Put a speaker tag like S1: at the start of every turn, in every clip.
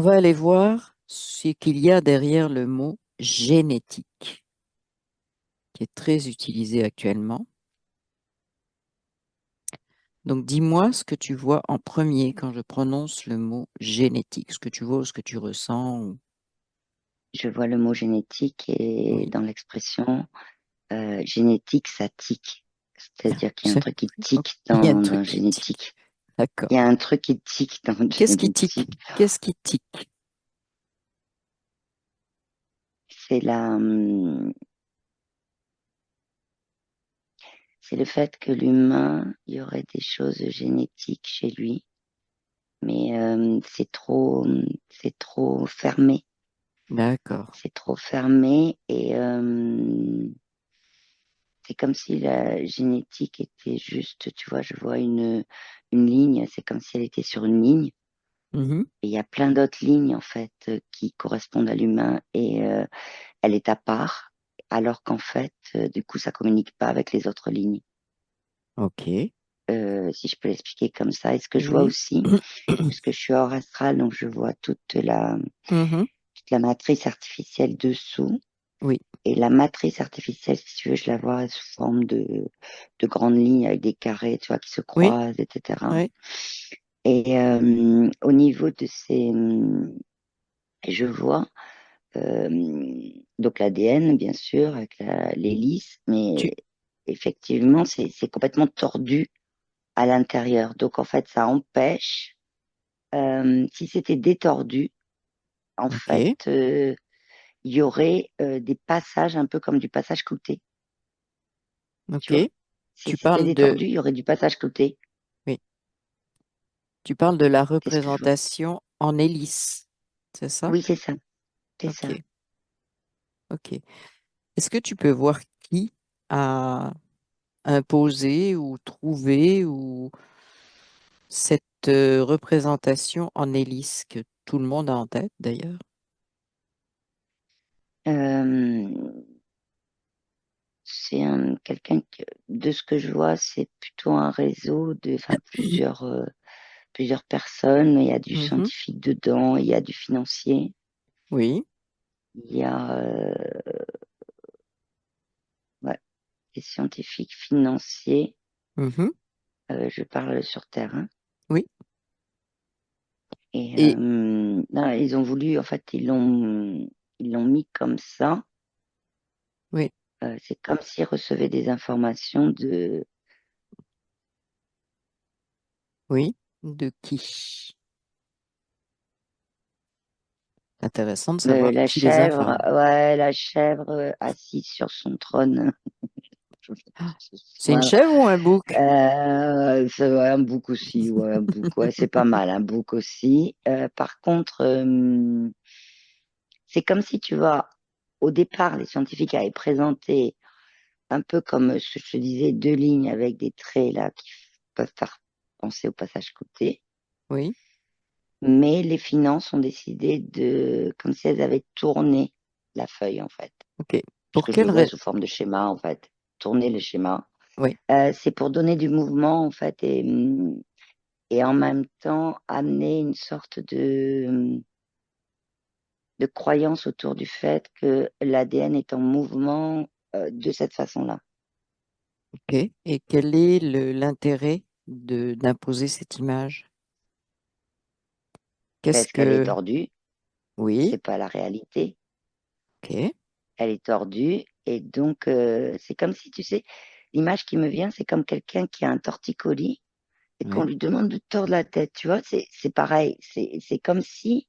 S1: va aller voir ce qu'il y a derrière le mot génétique, qui est très utilisé actuellement. Donc, dis-moi ce que tu vois en premier quand je prononce le mot génétique, ce que tu vois ou ce que tu ressens.
S2: Je vois le mot génétique et
S1: Oui,
S2: dans l'expression génétique, ça tique. C'est-à-dire qu'il y a un
S1: c'est-
S2: truc qui
S1: ok,
S2: tique
S1: il y a un
S2: dans
S1: truc qui tique.
S2: génétique.
S1: D'accord.
S2: Il y a un truc qui tique dans le
S1: Qu'est-ce qui tique?
S2: génétique.
S1: Qu'est-ce qui tique?
S2: C'est c'est le fait que l'humain, il y aurait des choses génétiques chez lui, mais c'est trop fermé.
S1: D'accord.
S2: C'est trop fermé et c'est comme si la génétique était juste, tu vois, je vois une ligne, c'est comme si elle était sur une ligne.
S1: Mhm.
S2: Et il y a plein d'autres lignes, en fait, qui correspondent à l'humain et elle est à part, alors qu'en fait, du coup, ça communique pas avec les autres lignes.
S1: Ok.
S2: Si je peux l'expliquer comme ça. Et ce que je vois
S1: Oui.
S2: aussi, puisque je suis hors astral, donc je vois
S1: Mhm.
S2: toute la matrice artificielle dessous.
S1: Oui.
S2: Et la matrice artificielle, si tu veux, je la vois sous forme de grandes lignes avec des carrés, tu vois, qui se
S1: Oui.
S2: croisent, etc.
S1: Oui.
S2: Et au niveau de je vois euh, donc l'ADN, bien sûr, avec l'hélice,
S1: Tu...
S2: mais effectivement, c'est complètement tordu à l'intérieur. Donc en fait, ça empêche. Si c'était détordu, en fait,
S1: Ok.
S2: il y aurait des passages un peu comme du passage clouté, tu
S1: Ok.
S2: vois. Si
S1: Tu
S2: c'était
S1: parles de...
S2: détordu, il y aurait du passage clouté.
S1: Oui. Tu parles de la
S2: C'est ce que je vois.
S1: représentation en hélice, c'est ça?
S2: Oui, c'est ça, c'est ça.
S1: Ok, ok. Est-ce que tu peux voir qui a imposé ou trouvé ou cette représentation en hélice que tout le monde a en tête d'ailleurs?
S2: Euh, c'est quelqu'un que, de ce que je vois, c'est plutôt un réseau de, enfin, plusieurs personnes. Il y a du
S1: Mhm.
S2: scientifique dedans, il y a du financier,
S1: Oui.
S2: il y a ouais, des scientifiques financiers.
S1: Mhm.
S2: Je parle sur Terre, hein.
S1: Oui.
S2: Et
S1: Et
S2: non, ils ont voulu, en fait, ils l'ont mis comme ça.
S1: oui,
S2: C'est comme s'ils recevaient des informations de
S1: oui. De qui? Intéressant de savoir
S2: la
S1: qui les
S2: chèvre,
S1: informe.
S2: ouais, la chèvre assise sur son trône.
S1: Ah, c'est une
S2: Voilà.
S1: chèvre ou un bouc?
S2: C'est ouais, un bouc aussi, ouais, un bouc, ouais, c'est pas mal, un bouc aussi. Par contre, c'est comme si tu vois, au départ, les scientifiques avaient présenté un peu comme ce que je te disais, deux lignes avec des traits là qui peuvent faire penser au passage côté.
S1: Oui.
S2: Mais les finances ont décidé comme si elles avaient tourné la feuille en fait,
S1: Ok. Pour
S2: puisque je le
S1: quelle
S2: vois
S1: raison?
S2: sous forme de schéma en fait, tourner le schéma.
S1: Oui.
S2: C'est pour donner du mouvement en fait et en même temps amener une sorte de croyance autour du fait que l'ADN est en mouvement de cette façon-là.
S1: Ok. Et quel est l'intérêt d'imposer cette image? Qu'est-ce
S2: Parce qu'elle est
S1: que...
S2: tordue,
S1: Oui.
S2: c'est pas la réalité,
S1: Ok.
S2: elle est tordue et donc c'est comme si tu sais, l'image qui me vient, c'est comme quelqu'un qui a un torticolis et qu'on
S1: Oui.
S2: lui demande de tordre la tête, tu vois, c'est pareil, c'est comme si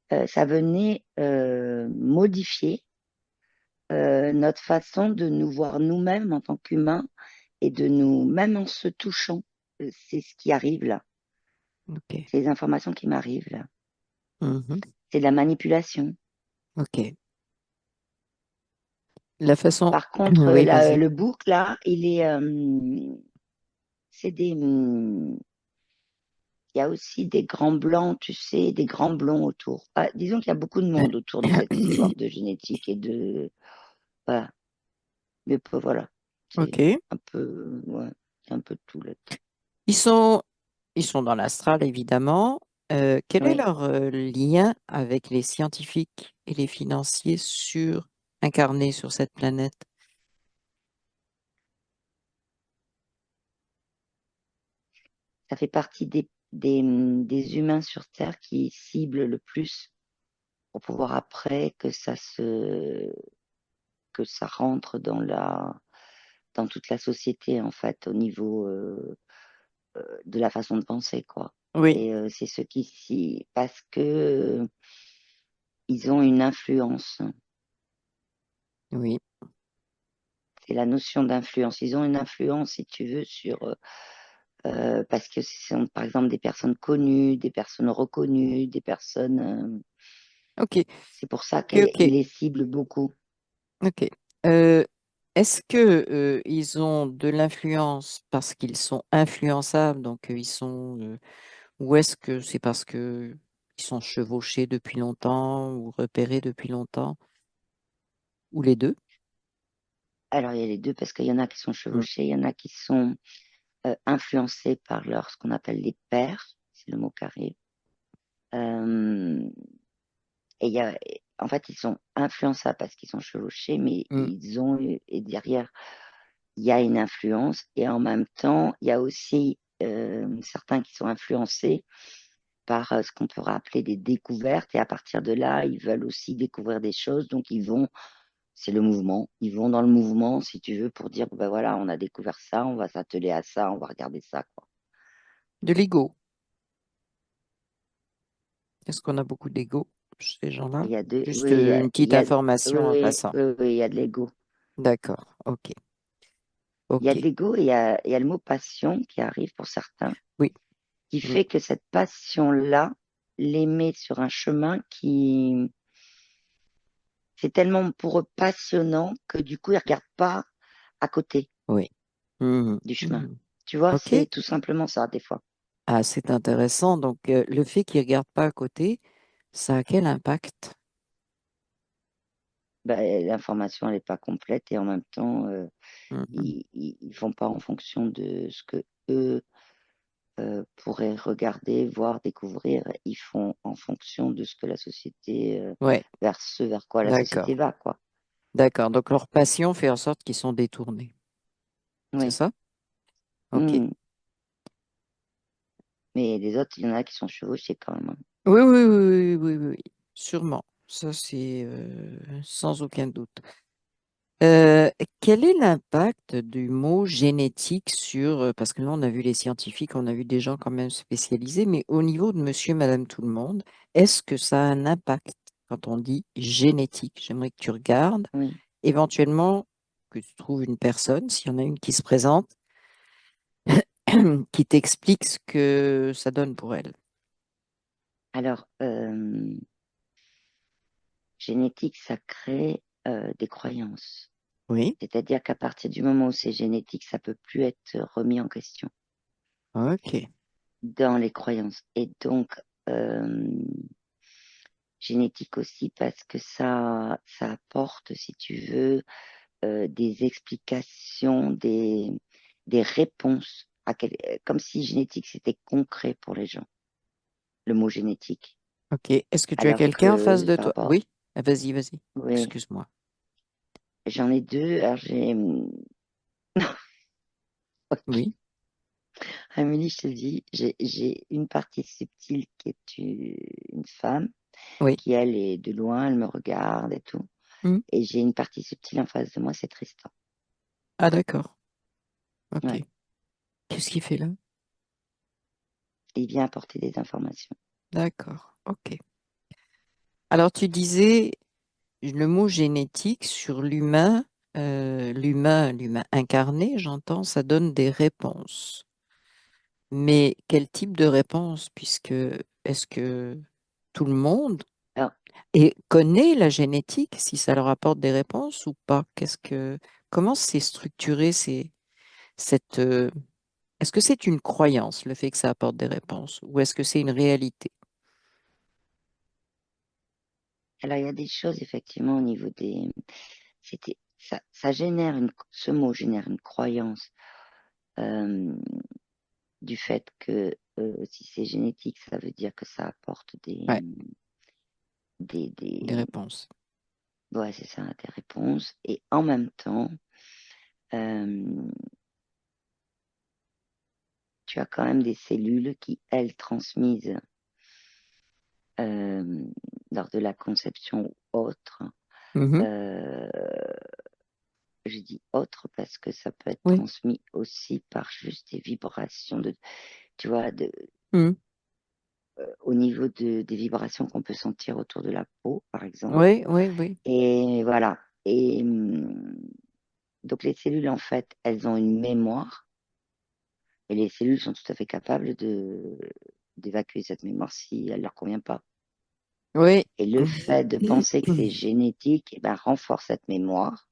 S2: ça venait modifier notre façon de nous voir nous-mêmes en tant qu'humains et de nous, même en se touchant, c'est ce qui arrive là,
S1: Ok.
S2: c'est les informations qui m'arrivent là,
S1: Mhm.
S2: c'est de la manipulation.
S1: Ok. La façon...
S2: Par contre,
S1: Oui, vas-y.
S2: le bouc là, c'est il y a aussi des grands blancs, tu sais, des grands blonds autour. Ah, disons qu'il y a beaucoup de monde autour de cette histoire de génétique et voilà. Mais voilà, c'est
S1: Ok.
S2: un peu, ouais, c'est un peu tout là.
S1: Ils sont, ils sont dans l'astral, évidemment. Quel est
S2: Oui,
S1: leur lien avec les scientifiques et les financiers incarnés sur cette planète?
S2: ça fait partie des humains sur Terre qui ciblent le plus pour pouvoir après que ça rentre dans toute la société, en fait, au niveau de la façon de penser, quoi.
S1: Oui,
S2: C'est ceux parce que ils ont une influence.
S1: oui,
S2: C'est la notion d'influence. Ils ont une influence, si tu veux, parce que ce sont, par exemple, des personnes connues, des personnes reconnues, des personnes.
S1: ok,
S2: C'est pour ça
S1: ok, ok,
S2: qu'ils les ciblent beaucoup.
S1: ok. Euh, Est-ce que ils ont de l'influence parce qu'ils sont influençables, donc ou est-ce que c'est parce que ils sont chevauchés depuis longtemps ou repérés depuis longtemps, ou les deux?
S2: Alors, il y a les deux, parce qu'il y en a qui sont
S1: Mm,
S2: chevauchés, il y en a qui sont influencés par ce qu'on appelle les pairs, c'est le mot carré. Euh, et en fait, ils sont influençables parce qu'ils sont chevauchés, mais
S1: mm.
S2: et derrière, il y a une influence. Et en même temps, il y a aussi certains qui sont influencés par ce qu'on pourrait appeler des découvertes. Et à partir de là, ils veulent aussi découvrir des choses. Donc, c'est le mouvement. Ils vont dans le mouvement, si tu veux, pour dire, ben voilà, on a découvert ça, on va s'atteler à ça, on va regarder ça, quoi.
S1: De l'ego. Est-ce qu'on a beaucoup d'ego chez ces gens-là?
S2: Il y a deux,
S1: Juste
S2: oui,
S1: une petite
S2: oui,
S1: information en
S2: oui,
S1: passant.
S2: oui, oui, il y a de l'ego.
S1: D'accord, ok,
S2: Il y a
S1: ok.
S2: de l'ego et il y a le mot passion qui arrive pour certains,
S1: Oui,
S2: qui
S1: mm,
S2: fait que cette passion-là les met sur un chemin c'est tellement pour eux passionnant que du coup, ils ne regardent pas à côté
S1: oui. Mhm,
S2: du chemin.
S1: mhm.
S2: Tu vois,
S1: Ok.
S2: c'est tout simplement ça, des fois.
S1: Ah, c'est intéressant. Donc, le fait qu'ils ne regardent pas à côté, ça a quel impact?
S2: Ben, l'information, elle n'est pas complète et en même temps,
S1: Mhm.
S2: ils font pas en fonction de ce que eux pourraient regarder, voir, découvrir. Ils font en fonction de ce que la société,
S1: Ouais,
S2: vers quoi la société
S1: d'accord.
S2: va, quoi.
S1: D'accord. Donc, leur passion fait en sorte qu'ils sont détournés. C'est
S2: Oui.
S1: ça? Ok.
S2: Hmm. Mais les autres, il y en a qui sont chevauchés quand même, hein.
S1: Oui, oui, oui, oui, oui, oui, oui. Sûrement. Ça, c'est sans aucun doute. Euh, Quel est l'impact du mot génétique parce que là, on a vu les scientifiques, on a vu des gens quand même spécialisés, mais au niveau de monsieur, madame, tout le monde, est-ce que ça a un impact quand on dit génétique? J'aimerais que tu regardes,
S2: Oui.
S1: éventuellement, que tu trouves une personne, s'il y en a une qui se présente, qui t'explique ce que ça donne pour elle.
S2: Alors, génétique, ça crée des croyances.
S1: Oui,
S2: C'est-à-dire qu'à partir du moment où c'est génétique, ça peut plus être remis en question
S1: ok,
S2: dans les croyances. Et donc, euh, génétique aussi parce que ça apporte, si tu veux, des explications, des réponses, comme si génétique c'était concret pour les gens, le mot génétique.
S1: ok. Est-ce que tu as
S2: Alors
S1: quelqu'un en face
S2: que
S1: de
S2: par
S1: toi?
S2: rapport,
S1: Oui, ah, vas-y, vas-y.
S2: oui,
S1: Excuse-moi.
S2: j'en ai deux. Alors
S1: Oui,
S2: Amélie, je te le dis, j'ai une partie subtile qui est une femme
S1: oui.
S2: qui, elle, est de loin, elle me regarde et tout.
S1: Hmm.
S2: Et j'ai une partie subtile en face de moi, c'est Tristan.
S1: Ah, d'accord. Ok.
S2: Ouais.
S1: Qu'est-ce qu'il fait là?
S2: Il vient apporter des informations.
S1: D'accord. Ok. Alors, tu disais le mot génétique sur l'humain incarné, j'entends, ça donne des réponses. Mais quel type de réponse? Puisque est-ce que tout le monde
S2: Alors,
S1: connaît la génétique, si ça leur apporte des réponses ou pas? Comment c'est structuré cette, est-ce que c'est une croyance, le fait que ça apporte des réponses, ou est-ce que c'est une réalité?
S2: alors, il y a des choses, effectivement, au niveau ça génère ce mot génère une croyance euh, du fait que si c'est génétique, ça veut dire que ça apporte
S1: Ouais, des
S2: des,
S1: réponses.
S2: ouais, c'est ça, des réponses. Et en même temps, euh, tu as quand même des cellules qui, elles, transmisent euh, lors de la conception ou autre.
S1: Mhm.
S2: Euh, je dis autre parce que ça peut être
S1: Oui.
S2: transmis aussi par juste des vibrations de, tu vois,
S1: Mhm.
S2: au niveau des vibrations qu'on peut sentir autour de la peau, par exemple.
S1: Oui, oui, oui.
S2: Et voilà. Et donc les cellules, en fait, elles ont une mémoire et les cellules sont tout à fait capables d'évacuer cette mémoire si elle leur convient pas.
S1: Oui.
S2: Et le fait de penser que c'est génétique, eh ben, renforce cette mémoire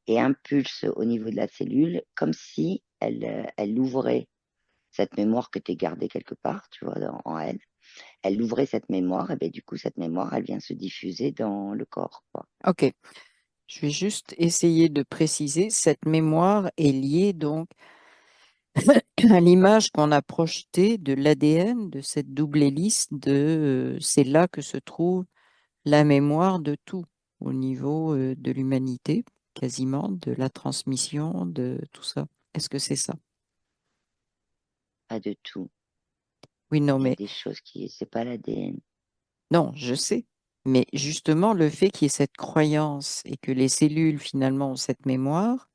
S2: et impulse au niveau de la cellule comme si elle ouvrait cette mémoire que tu as gardée quelque part, tu vois, en elle. Elle ouvrait cette mémoire et ben, du coup, cette mémoire, elle vient se diffuser dans le corps, quoi.
S1: Ok. Je vais juste essayer de préciser. Cette mémoire est liée donc à l'image qu'on a projetée de l'ADN, de cette double hélice, c'est là que se trouve la mémoire de tout au niveau de l'humanité, quasiment, de la transmission, de tout ça. Est-ce que c'est ça?
S2: Pas de tout.
S1: Oui, non,
S2: Il y a
S1: mais
S2: des choses qui, c'est pas l'ADN.
S1: non, je sais. Mais justement, le fait qu'il y ait cette croyance et que les cellules finalement ont cette mémoire,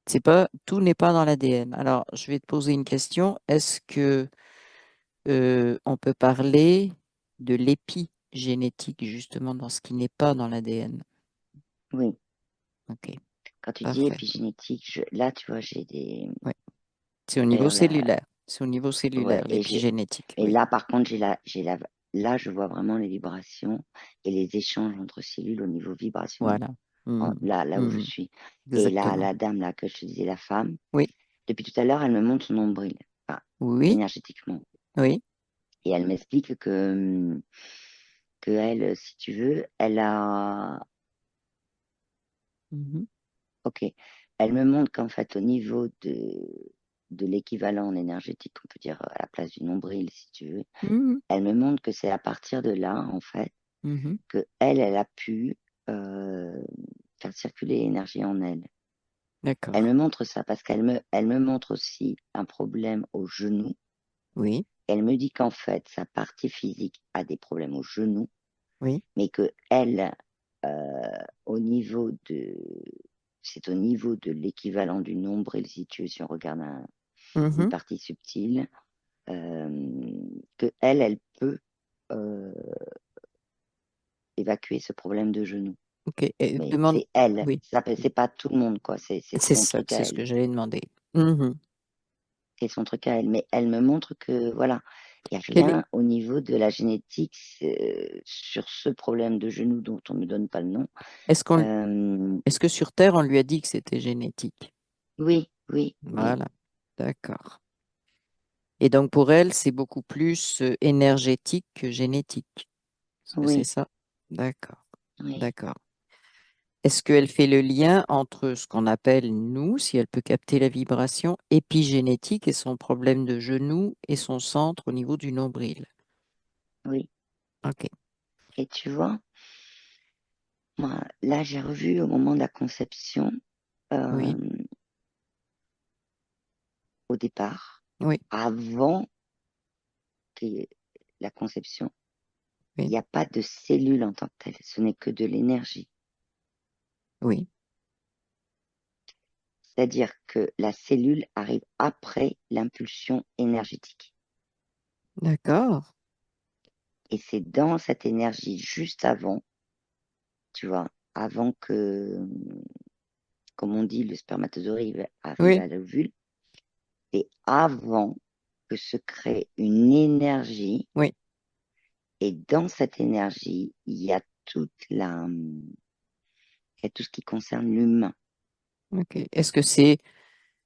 S1: c'est pas, tout n'est pas dans l'ADN. Alors, je vais te poser une question. Est-ce que on peut parler de l'épigénétique justement dans ce qui n'est pas dans l'ADN?
S2: Oui.
S1: Ok,
S2: Quand tu dis
S1: parfait.
S2: épigénétique, là, tu vois, j'ai des.
S1: Ouais. C'est au niveau
S2: D'ailleurs, là,
S1: cellulaire. C'est au niveau
S2: ouais,
S1: cellulaire,
S2: et
S1: l'épigénétique.
S2: et
S1: Oui.
S2: là, par contre, là, je vois vraiment les vibrations et les échanges entre cellules au niveau vibrationnel.
S1: Voilà. Mhm.
S2: Là où je
S1: Mhm.
S2: suis. Et là,
S1: Exactement.
S2: la dame, là, que je te disais, la femme,
S1: Oui.
S2: depuis tout à l'heure, elle me montre son nombril, enfin,
S1: Oui.
S2: énergétiquement.
S1: Oui.
S2: Et elle m'explique que elle, si tu veux, elle a.
S1: Mhm.
S2: Ok. Elle me montre qu'en fait, au niveau de l'équivalent en énergétique, on peut dire à la place du nombril, si tu veux,
S1: Mhm.
S2: elle me montre que c'est à partir de là, en fait,
S1: Mhm.
S2: que elle a pu euh, faire circuler l'énergie en elle. Elle
S1: D'accord.
S2: me montre ça parce elle me montre aussi un problème au genou.
S1: Oui.
S2: Elle me dit qu'en fait, sa partie physique a des problèmes au genou,
S1: Oui.
S2: mais que elle, au niveau c'est au niveau de l'équivalent du nombril, si on regarde une
S1: Mhm.
S2: partie subtile, que elle peut euh, évacuer ce problème de genou.
S1: Ok. Et
S2: Mais
S1: demande.
S2: c'est elle,
S1: Oui.
S2: c'est pas tout le monde, quoi. C'est
S1: C'est
S2: son
S1: ça.
S2: truc à
S1: C'est ce
S2: elle.
S1: que j'allais demander. Mhm.
S2: C'est son truc à elle. Mais elle me montre que, voilà, il n'y a
S1: Quel est-
S2: rien au niveau de la génétique sur ce problème de genou dont on ne me donne pas le nom.
S1: Est-ce qu'on,
S2: Euh,
S1: est-ce que sur Terre, on lui a dit que c'était génétique?
S2: oui, oui, oui,
S1: Voilà. D'accord. Et donc pour elle, c'est beaucoup plus énergétique que génétique. Est-ce que c'est
S2: oui,
S1: ça? D'accord.
S2: oui,
S1: D'accord. Est-ce qu'elle fait le lien entre ce qu'on appelle, nous, si elle peut capter la vibration épigénétique et son problème de genou et son centre au niveau du nombril?
S2: oui.
S1: OK.
S2: Et tu vois, moi, là, j'ai revu au moment de la conception, euh,
S1: Oui,
S2: au départ,
S1: oui,
S2: avant que la conception, il
S1: oui,
S2: n'y a pas de cellule en tant que telle, ce n'est que de l'énergie.
S1: oui.
S2: C'est-à-dire que la cellule arrive après l'impulsion énergétique.
S1: D'accord.
S2: Et c'est dans cette énergie juste avant, tu vois, avant que, comme on dit, le spermatozoïde arrive
S1: Oui,
S2: à l'ovule, c'est avant que se crée une énergie.
S1: oui.
S2: Et dans cette énergie, il y a tout ce qui concerne l'humain.
S1: OK. Est-ce que c'est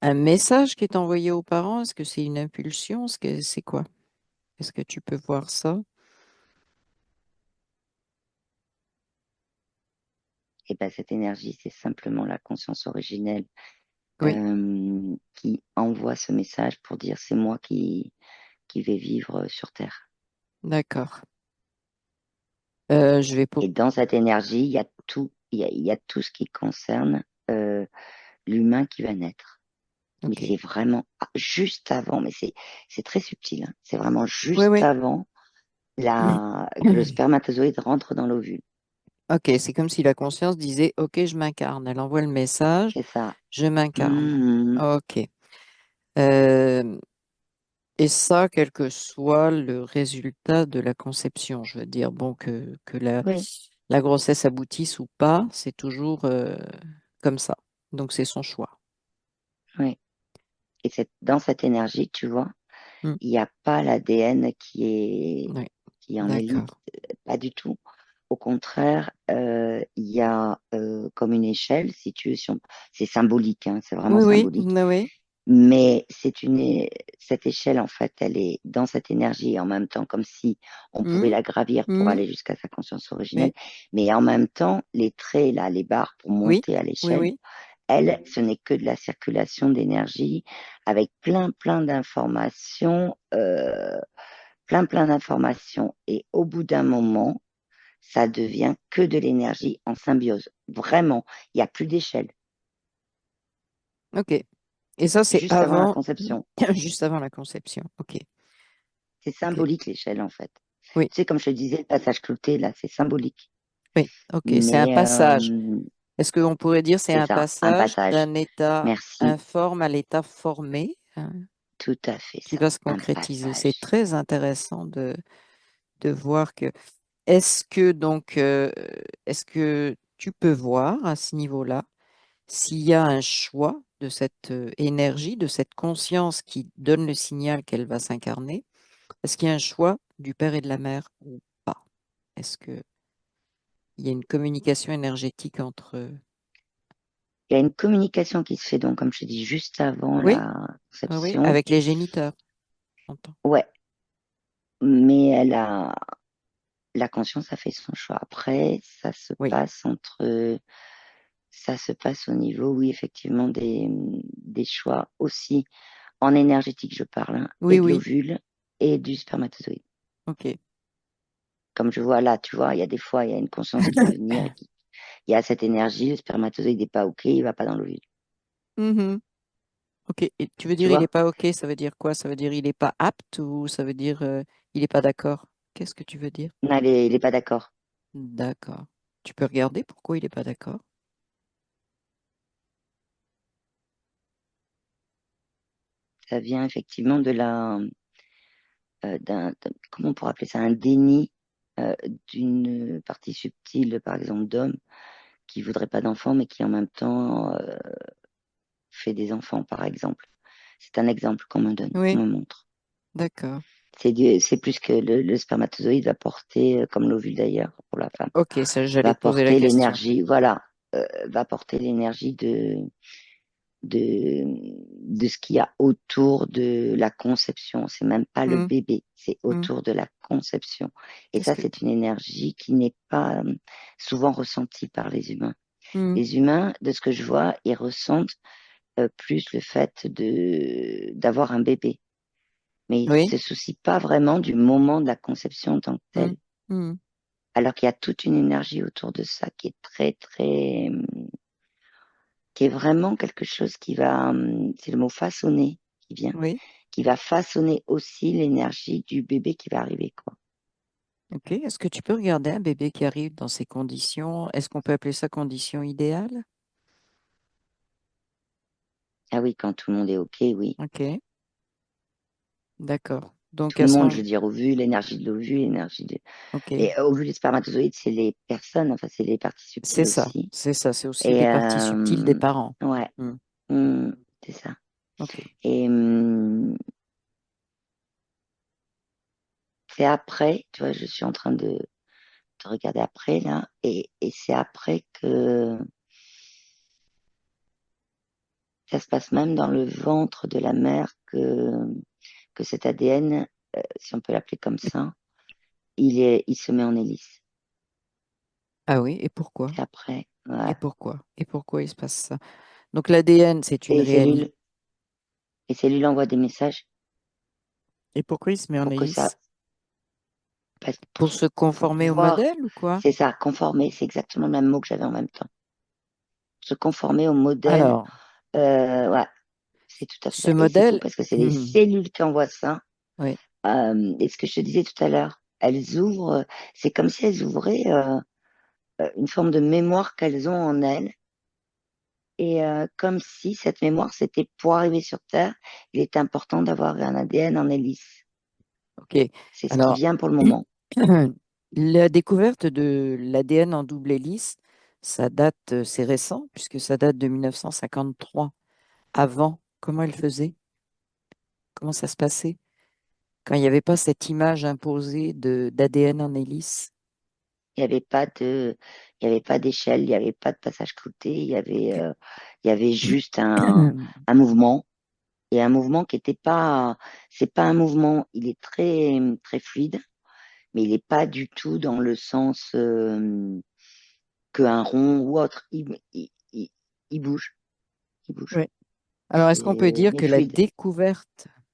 S1: un message qui est envoyé aux parents? Est-ce que c'est une impulsion? Est-ce que c'est quoi? Est-ce que tu peux voir ça?
S2: Et ben cette énergie, c'est simplement la conscience originelle
S1: Oui,
S2: qui envoie ce message pour dire c'est moi qui vais vivre sur Terre.
S1: d'accord. Je vais pour...
S2: Et dans cette énergie, il y a tout, il y a tout ce qui concerne l'humain qui va naître. Mais
S1: Ok.
S2: c'est vraiment juste avant, mais c'est très subtil, hein. C'est vraiment
S1: Oui,
S2: juste
S1: oui.
S2: avant que le spermatozoïde rentre dans l'ovule.
S1: Ok, c'est comme si la conscience disait, ok, je m'incarne. Elle envoie le message,
S2: C'est ça.
S1: je m'incarne.
S2: Mhm.
S1: Ok. Euh, et ça, quel que soit le résultat de la conception, je veux dire, bon, que
S2: Oui,
S1: la grossesse aboutisse ou pas, c'est toujours comme ça. Donc, c'est son choix.
S2: oui. Et c'est dans cette énergie, tu vois,
S1: Hmm.
S2: il n'y a pas l'ADN
S1: Oui,
S2: qui en est libre,
S1: d'accord.
S2: pas du tout. Au contraire, il y a comme une échelle, si tu veux, c'est symbolique, hein, c'est vraiment
S1: Oui, oui,
S2: symbolique.
S1: oui, oui.
S2: Mais cette échelle, en fait, elle est dans cette énergie et en même temps comme si on pouvait
S1: Hmm,
S2: la gravir pour
S1: hmm,
S2: aller jusqu'à sa conscience originelle.
S1: oui,
S2: Mais en même temps, les traits, là, les barres pour
S1: oui,
S2: monter à
S1: oui,
S2: l'échelle,
S1: oui.
S2: elle, ce n'est que de la circulation d'énergie avec plein d'informations, plein d'informations. Et au bout d'un moment, ça devient que de l'énergie en symbiose. Vraiment, il n'y a plus d'échelle.
S1: Ok. Et ça, c'est
S2: Juste avant la
S1: avant,
S2: conception.
S1: juste avant la conception. Ok,
S2: C'est
S1: ok.
S2: symbolique l'échelle en fait.
S1: Oui,
S2: Tu sais, comme je te disais, le passage clouté, là, c'est symbolique.
S1: oui, ok. C'est un
S2: Mais
S1: passage. Est-ce qu'on pourrait dire c'est
S2: c'est
S1: un
S2: ça, un
S1: passage
S2: passage.
S1: d'un état
S2: Merci,
S1: informe à l'état formé, hein,
S2: tout à fait
S1: qui
S2: ça,
S1: va se
S2: un
S1: concrétiser? C'est
S2: passage.
S1: très intéressant de voir que est-ce que donc est-ce que tu peux voir à ce niveau-là s'il y a un choix de cette énergie, de cette conscience qui donne le signal qu'elle va s'incarner? Est-ce qu'il y a un choix du père et de la mère ou pas? Est-ce qu'il y a une communication énergétique entre eux?
S2: Il y a une communication qui se fait donc, comme je te dis, juste avant
S1: Oui,
S2: la
S1: oui, oui,
S2: conception.
S1: avec les géniteurs, j'entends.
S2: Ouais, mais la conscience a fait son choix. Après,
S1: Oui,
S2: ça se passe au niveau, oui, effectivement, des choix aussi en énergétique, je parle, hein, et
S1: oui,
S2: de
S1: oui,
S2: l'ovule et du spermatozoïde.
S1: ok.
S2: Comme je vois là, tu vois, il y a des fois, il y a une conscience qui peut venir et il y a cette énergie, le spermatozoïde n'est pas OK, il va pas dans l'ovule.
S1: Mhm. Ok, et tu veux
S2: Tu
S1: dire il n'est
S2: vois?
S1: pas ok, ça veut dire quoi? Ça veut dire il n'est pas apte ou ça veut dire il n'est pas d'accord? Qu'est-ce que tu veux dire?
S2: Non, il est pas d'accord.
S1: D'accord. Tu peux regarder pourquoi il n'est pas d'accord?
S2: Ça vient effectivement comment on pourrait appeler ça, un déni euh, d'une partie subtile, par exemple, d'homme qui voudrait pas d'enfants, mais qui en même temps fait des enfants, par exemple. C'est un exemple qu'on me donne, qu'on
S1: Oui,
S2: me montre.
S1: d'accord.
S2: C'est plus que le spermatozoïde va porter, comme l'ovule d'ailleurs pour la femme,
S1: Ok, ça, j'allais
S2: va
S1: te poser la
S2: porter
S1: question.
S2: l'énergie, voilà, va porter l'énergie de, de ce qu'il y a autour de la conception. C'est même pas le
S1: Hmm,
S2: bébé, c'est
S1: hmm.
S2: autour de la conception. Et
S1: Qu'est-ce
S2: ça,
S1: que...
S2: c'est une énergie qui n'est pas souvent ressentie par les humains.
S1: Hmm.
S2: Les humains, de ce que je vois, ils ressentent plus le fait d'avoir un bébé. Mais ils
S1: Oui.
S2: se soucient pas vraiment du moment de la conception en tant que
S1: Hmm,
S2: tel.
S1: hmm.
S2: Alors qu'il y a toute une énergie autour de ça qui est qui est vraiment quelque chose qui va, c'est le mot façonner qui vient,
S1: Oui.
S2: qui va façonner aussi l'énergie du bébé qui va arriver, quoi.
S1: Ok. Est-ce que tu peux regarder un bébé qui arrive dans ces conditions? Est-ce qu'on peut appeler ça condition idéale?
S2: Ah oui, quand tout le monde est OK, oui.
S1: Ok. D'accord. Donc
S2: Tout
S1: à
S2: le
S1: ce
S2: monde, je
S1: moment,
S2: veux dire, au vu l'énergie de l'ovule, l'énergie de...
S1: ok.
S2: Et au vu les spermatozoïdes, c'est les personnes, enfin, c'est les parties
S1: C'est
S2: subtiles
S1: ça.
S2: aussi.
S1: C'est ça. C'est aussi
S2: Et
S1: des parties subtiles des parents.
S2: ouais,
S1: Hmm.
S2: c'est ça.
S1: Ok.
S2: Et c'est après, tu vois, je suis en train de regarder après, là, et c'est après que ça se passe même dans le ventre de la mère que cet ADN, si on peut l'appeler comme ça, il se met en hélice.
S1: Ah oui, et pourquoi?
S2: C'est après,
S1: Et
S2: ouais.
S1: pourquoi? Et pourquoi il se passe ça? Donc l'ADN, c'est une
S2: Et
S1: réalité.
S2: les cellules envoient des messages
S1: Et pourquoi il se met en
S2: pour que ça,
S1: hélice?
S2: pour,
S1: Pour se
S2: pour
S1: conformer au
S2: pouvoir,
S1: modèle ou quoi?
S2: c'est ça, conformer, c'est exactement le même mot que j'avais en même temps. Se conformer au modèle,
S1: Alors,
S2: ouais, c'est tout à fait
S1: ce
S2: ça. Et c'est fou
S1: modèle,
S2: parce que c'est les cellules qui envoient ça.
S1: oui,
S2: Et ce que je te disais tout à l'heure, elles ouvrent, c'est comme si elles ouvraient une forme de mémoire qu'elles ont en elles. Et comme si cette mémoire, c'était pour arriver sur Terre, il est important d'avoir un ADN en hélice.
S1: ok.
S2: C'est ce qui
S1: Alors,
S2: vient pour le moment.
S1: la découverte de l'ADN en double hélice, ça date, c'est récent, puisque ça date de 1953. Avant, comment elle faisait? Comment ça se passait? Quand il n'y avait pas cette image imposée de d'ADN en hélice.
S2: Il n'y avait pas de, il y avait pas d'échelle, il n'y avait pas de passage clouté,
S1: Ok.
S2: il y avait juste un mouvement et un mouvement qui était pas, c'est pas un mouvement, il est très, très fluide, mais il n'est pas du tout dans le sens qu'un rond ou autre. Il bouge, il bouge.
S1: Ouais. Alors, est-ce qu'on peut dire
S2: Mais
S1: que
S2: fluide.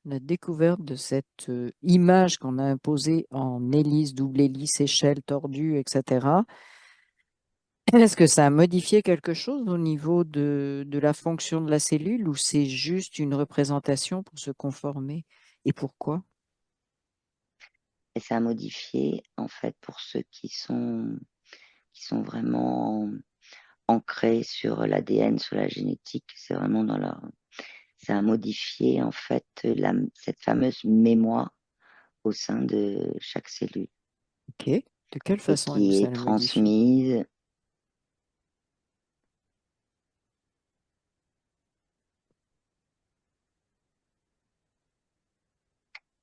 S1: la découverte de cette image qu'on a imposée en hélice, double hélice, échelle tordue, etc., est-ce que ça a modifié quelque chose au niveau de la fonction de la cellule ou c'est juste une représentation pour se conformer? Et pourquoi?
S2: Et ça a modifié, en fait, pour ceux qui sont vraiment ancrés sur l'ADN, sur la génétique, c'est vraiment dans leur, ça a modifié, en fait, cette fameuse mémoire au sein de chaque cellule
S1: Ok. De quelle
S2: et
S1: façon
S2: qui
S1: ça
S2: est
S1: le modifie?
S2: transmise.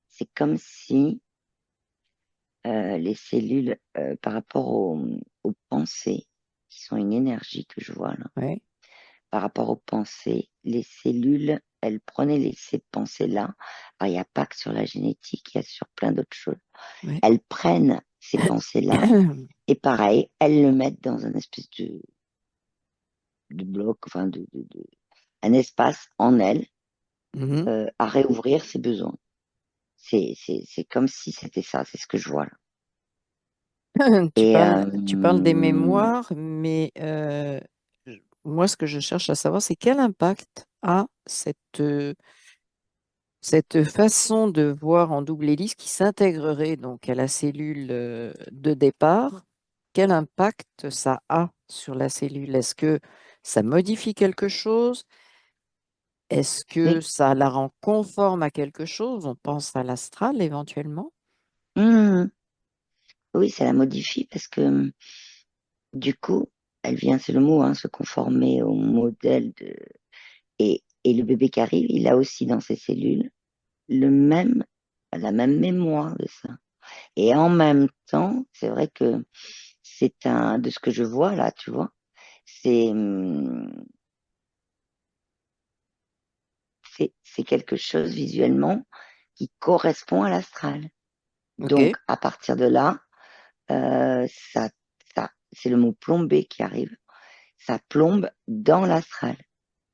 S2: C'est comme si les cellules, par rapport aux pensées, qui sont une énergie que je vois là,
S1: Ouais,
S2: par rapport aux pensées, les cellules, elles prenaient ces pensées-là. Alors, il n'y a pas que sur la génétique, il y a sur plein d'autres choses.
S1: ouais.
S2: Elles prennent ces pensées-là et pareil, elles le mettent dans un espèce de bloc, enfin un espace en elles
S1: Mhm.
S2: à réouvrir ses besoins. C'est comme si c'était ça, c'est ce que je vois là. Et
S1: Tu parles des mémoires, mais moi, ce que je cherche à savoir, c'est quel impact a cette façon de voir en double hélice qui s'intégrerait donc à la cellule de départ. Quel impact ça a sur la cellule? Est-ce que ça modifie quelque chose? Est-ce que
S2: oui,
S1: ça la rend conforme à quelque chose? On pense à l'astral éventuellement.
S2: mmh, oui, ça la modifie parce que du coup, elle vient, c'est le mot, hein, se conformer au modèle de. Et le bébé qui arrive, il a aussi dans ses cellules la même mémoire de ça. Et en même temps, c'est vrai que de ce que je vois là, tu vois, c'est c'est quelque chose visuellement qui correspond à l'astral.
S1: OK,
S2: Donc, à partir de là, ça, c'est le mot plomber qui arrive. Ça plombe dans l'astral,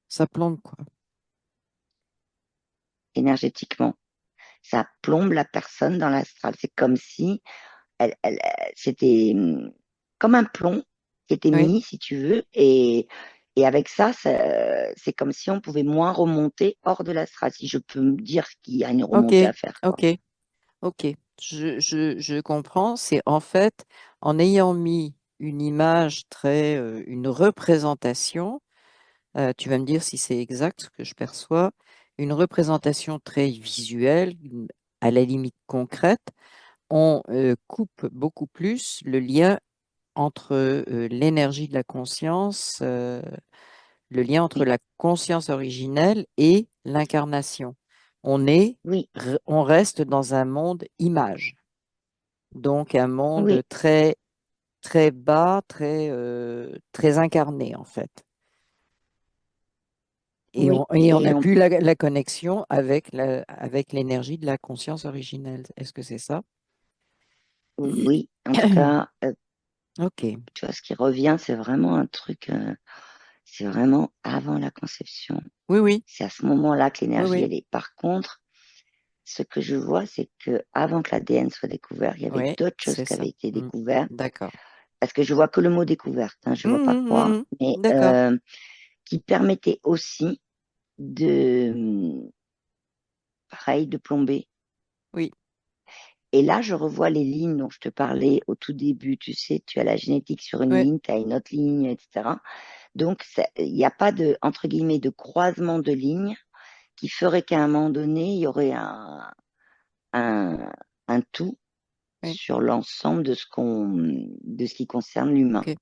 S1: ça plombe quoi.
S2: énergétiquement. Ça plombe la personne dans l'astral. C'est comme si c'était comme un plomb qui était
S1: Oui,
S2: mis, si tu veux, et avec ça, c'est comme si on pouvait moins remonter hors de l'astral, si je peux me dire qu'il y a une
S1: OK,
S2: remontée à faire, quoi.
S1: OK, OK. Je comprends. C'est en fait en ayant mis une image une représentation. Tu vas me dire si c'est exact ce que je perçois. Une représentation très visuelle, à la limite concrète, on coupe beaucoup plus le lien entre l'énergie de la conscience, le lien entre
S2: Oui,
S1: la conscience originelle et l'incarnation.
S2: oui,
S1: On reste dans un monde image, donc un monde
S2: oui,
S1: très, très bas, très incarné en fait.
S2: oui.
S1: Et on
S2: Et
S1: n'a
S2: on,
S1: plus la connexion avec avec l'énergie de la conscience originelle. Est-ce que c'est ça?
S2: oui, en tout cas,
S1: Ok.
S2: tu vois, ce qui revient, c'est vraiment un truc. c'est vraiment avant la conception.
S1: Oui, oui,
S2: C'est à ce moment-là que
S1: oui,
S2: l'énergie,
S1: oui,
S2: elle est. Par contre, ce que je vois, c'est que avant que l'ADN soit découvert, il y avait
S1: oui,
S2: d'autres choses
S1: c'est
S2: qui
S1: ça.
S2: avaient été
S1: Mm.
S2: découvertes.
S1: D'accord.
S2: Parce que je vois que le mot découverte, hein, je vois pas
S1: Mhm,
S2: quoi,
S1: mhm.
S2: mais
S1: D'accord.
S2: qui permettait aussi de, pareil, de plomber.
S1: Oui,
S2: Et là, je revois les lignes dont je te parlais au tout début. Tu sais, tu as la génétique sur une
S1: oui,
S2: ligne, tu as une autre ligne, etc. Donc, il n'y a pas de, entre guillemets, de croisement de lignes qui ferait qu'à un moment donné, il y aurait un, un tout
S1: oui.
S2: sur l'ensemble de ce qui concerne l'humain.
S1: OK.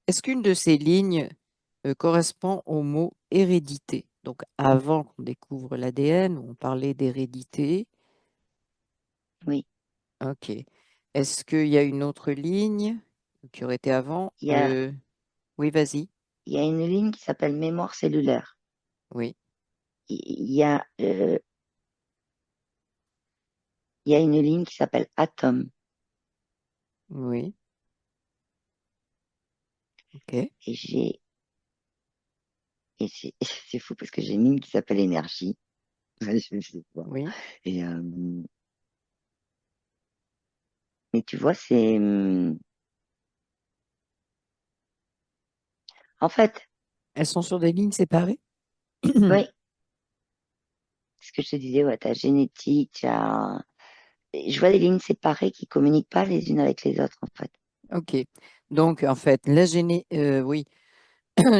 S1: Est-ce qu'une de ces lignes correspond au mot hérédité? Donc, avant qu'on découvre l'ADN, on parlait d'hérédité.
S2: Oui.
S1: OK. Est-ce qu'il y a une autre ligne qui aurait été avant?
S2: Il y a,
S1: Oui, vas-y.
S2: il y a une ligne qui s'appelle mémoire cellulaire.
S1: Oui,
S2: Il y a, il y a une ligne qui s'appelle atome.
S1: oui, OK.
S2: Et j'ai, et c'est, c'est fou parce que j'ai une ligne qui s'appelle énergie. Je sais pas.
S1: Oui.
S2: Et, mais tu vois, c'est, en fait,
S1: Elles sont sur des lignes séparées?
S2: oui, ce que je te disais, ouais, ta génétique, je vois des lignes séparées qui communiquent pas les unes avec les autres, en fait.
S1: OK. Donc, en fait, oui,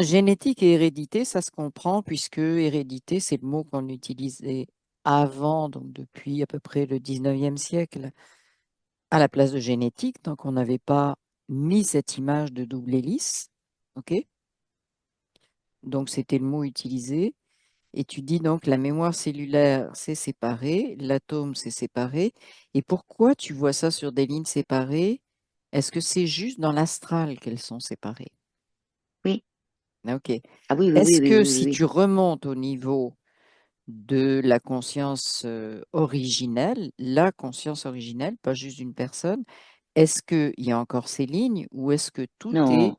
S1: génétique et hérédité, ça se comprend puisque hérédité, c'est le mot qu'on utilisait avant, donc depuis à peu près le 19e siècle, à la place de génétique. Donc, on n'avait pas mis cette image de double hélice. OK? Donc, c'était le mot utilisé. Et tu dis donc la mémoire cellulaire, c'est séparé, l'atome, c'est séparé. Et pourquoi tu vois ça sur des lignes séparées? Est-ce que c'est juste dans l'astral qu'elles sont séparées?
S2: Oui.
S1: Ah, OK.
S2: Ah oui, oui, oui,
S1: Est-ce
S2: oui,
S1: que
S2: oui, oui,
S1: si
S2: oui.
S1: tu remontes au niveau de la conscience originelle, la conscience originelle, pas juste d'une personne, est-ce qu'il y a encore ces lignes ou est-ce que tout est...
S2: Non,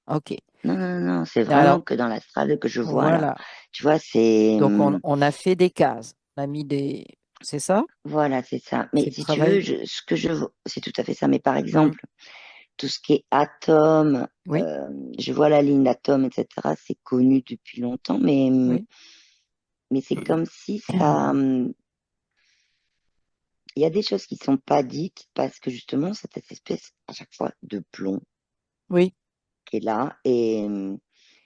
S1: OK.
S2: non, non, non, c'est
S1: Alors,
S2: vraiment que dans l'astral que je vois là.
S1: voilà.
S2: Tu vois, c'est,
S1: Donc, on a fait des cases. On a mis des... C'est ça?
S2: voilà, c'est ça. Mais
S1: C'est le
S2: si tu veux,
S1: travail.
S2: ce que je vois, c'est tout à fait ça. Mais par
S1: Hmm.
S2: exemple, tout ce qui est atome,
S1: Oui,
S2: je vois la ligne d'atome, etc. C'est connu depuis longtemps,
S1: oui.
S2: mais c'est comme si ça, il y a des choses qui sont pas dites parce que justement, cette espèce à chaque fois de plomb
S1: Oui,
S2: qui est là et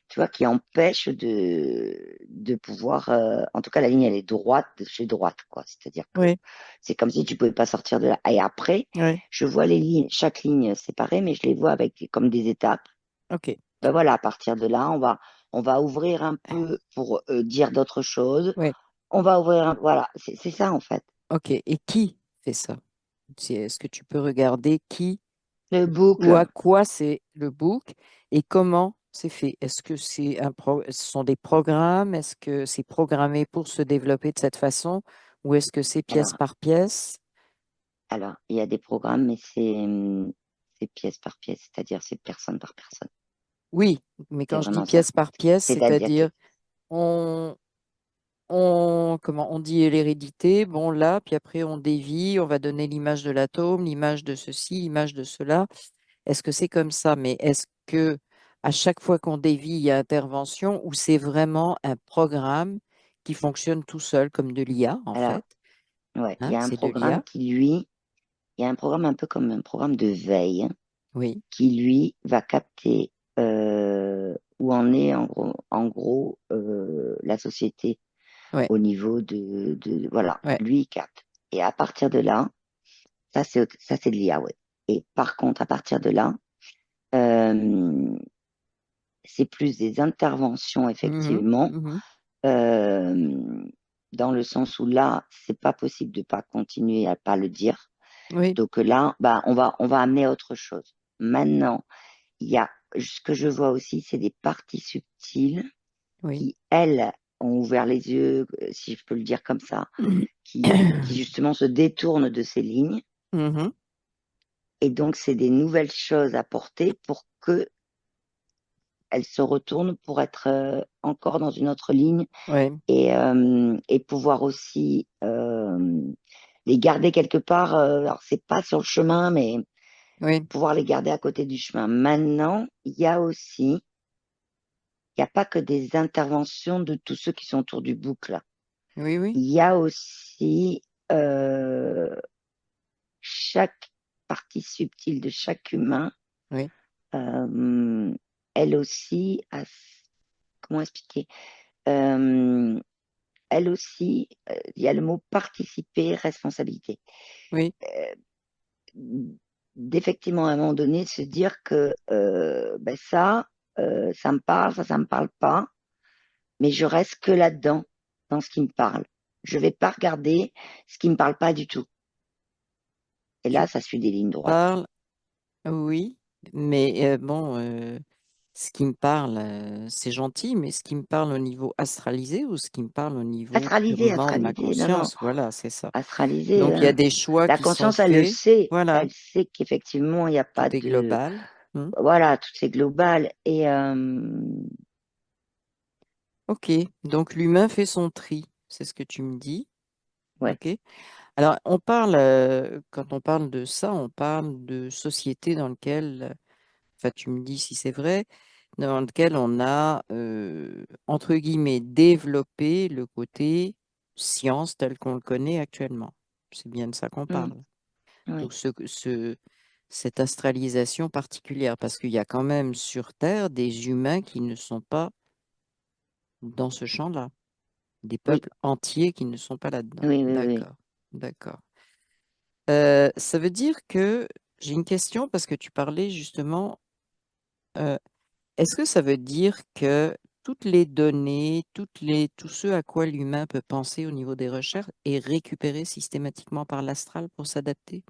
S2: tu vois, qui empêche de pouvoir, en tout cas, la ligne, elle est droite de chez droite, quoi. C'est-à-dire que
S1: oui,
S2: c'est comme si tu pouvais pas sortir de là. Et après,
S1: oui.
S2: je vois les lignes, chaque ligne séparée, mais je les vois avec comme des étapes.
S1: OK.
S2: Ben voilà, à partir de là, on va ouvrir un peu pour dire d'autres choses.
S1: Oui,
S2: On va ouvrir, voilà, c'est ça en fait.
S1: OK. Et qui fait ça? Est-ce que tu peux regarder qui
S2: Le
S1: ou à
S2: boucle.
S1: quoi c'est le book et comment c'est fait? Est-ce que ce sont des programmes? Est-ce que c'est programmé pour se développer de cette façon ou est-ce que c'est pièce
S2: Alors,
S1: par pièce?
S2: il y a des programmes, mais c'est pièce par pièce, c'est-à-dire c'est personne par personne.
S1: Oui, mais
S2: C'est
S1: quand je dis
S2: vraiment ça.
S1: pièce par pièce,
S2: C'est-à-dire que,
S1: c'est-à-dire on, comment on dit l'hérédité, bon là, puis après on dévie, on va donner l'image de l'atome, l'image de ceci, l'image de cela. Est-ce que c'est comme ça? Mais est-ce que à chaque fois qu'on dévie, il y a intervention ou c'est vraiment un programme qui fonctionne tout seul, comme de l'IA en
S2: alors,
S1: fait,
S2: ouais, il y
S1: hein,
S2: a un
S1: c'est de
S2: programme
S1: l'IA.
S2: qui, lui, il y a un programme un peu comme un programme de veille
S1: Oui,
S2: qui, lui, va capter où en est en gros la société
S1: ouais,
S2: au niveau voilà,
S1: ouais.
S2: lui, il capte. Et à partir de là, ça, c'est de l'IA, ouais. Et par contre, à partir de là, euh, c'est plus des interventions,
S1: Mhm,
S2: effectivement,
S1: mhm.
S2: euh, dans le sens où là, c'est pas possible de pas continuer à pas le dire.
S1: Oui,
S2: Donc là, bah, on va amener autre chose. Maintenant, il y a, ce que je vois aussi, c'est des parties subtiles
S1: oui.
S2: qui, elles, ont ouvert les yeux, si je peux le dire comme ça, qui justement se détournent de ces lignes.
S1: Mhm.
S2: Et donc, c'est des nouvelles choses à porter pour que elle se retourne pour être encore dans une autre ligne
S1: oui,
S2: et pouvoir aussi les garder quelque part. Alors, c'est pas sur le chemin, mais
S1: oui,
S2: pouvoir les garder à côté du chemin. Maintenant, il n'y a pas que des interventions de tous ceux qui sont autour du boucle.
S1: oui, oui,
S2: Il y a aussi euh, chaque partie subtile de chaque humain,
S1: oui,
S2: euh, elle aussi, comment expliquer? Euh, Elle aussi, il y a le mot participer, responsabilité.
S1: oui,
S2: Euh, D'effectivement, à un moment donné, se dire que ben ça me parle, ça me parle pas, mais je reste que là-dedans, dans ce qui me parle. Je vais pas regarder ce qui me parle pas du tout. Et là,
S1: tu
S2: ça suit des lignes droites.
S1: parles, oui, mais bon, ce qui me parle, c'est gentil, mais ce qui me parle au niveau astralisé ou ce qui me parle au niveau
S2: Astralisé,
S1: purement de ma
S2: astralisé, non, non,
S1: conscience, voilà, c'est ça.
S2: astralisé.
S1: Donc, il y a des choix
S2: La
S1: qui sont
S2: conscience, elle le
S1: faits,
S2: sait.
S1: voilà,
S2: Elle sait qu'effectivement, il n'y a pas
S1: tout est
S2: de...
S1: global. Hmm.
S2: Voilà, tout c'est global. Et
S1: Ok, donc l'humain fait son tri, c'est ce que tu me dis.
S2: ouais.
S1: Ok. Alors, quand on parle de ça, on parle de société dans lequel, enfin, tu me dis si c'est vrai, dans lequel on a, entre guillemets, développé le côté science tel qu'on le connaît actuellement. C'est bien de ça qu'on
S2: Mm,
S1: parle.
S2: oui,
S1: Donc, cette astralisation particulière, parce qu'il y a quand même sur Terre des humains qui ne sont pas dans ce champ-là, des
S2: oui,
S1: peuples entiers qui ne sont pas là-dedans.
S2: oui, oui, oui.
S1: D'accord, d'accord. Ça veut dire que j'ai une question parce que tu parlais justement, euh, est-ce que ça veut dire que toutes les données, tout ce à quoi l'humain peut penser au niveau des recherches est récupéré systématiquement par l'astral pour s'adapter,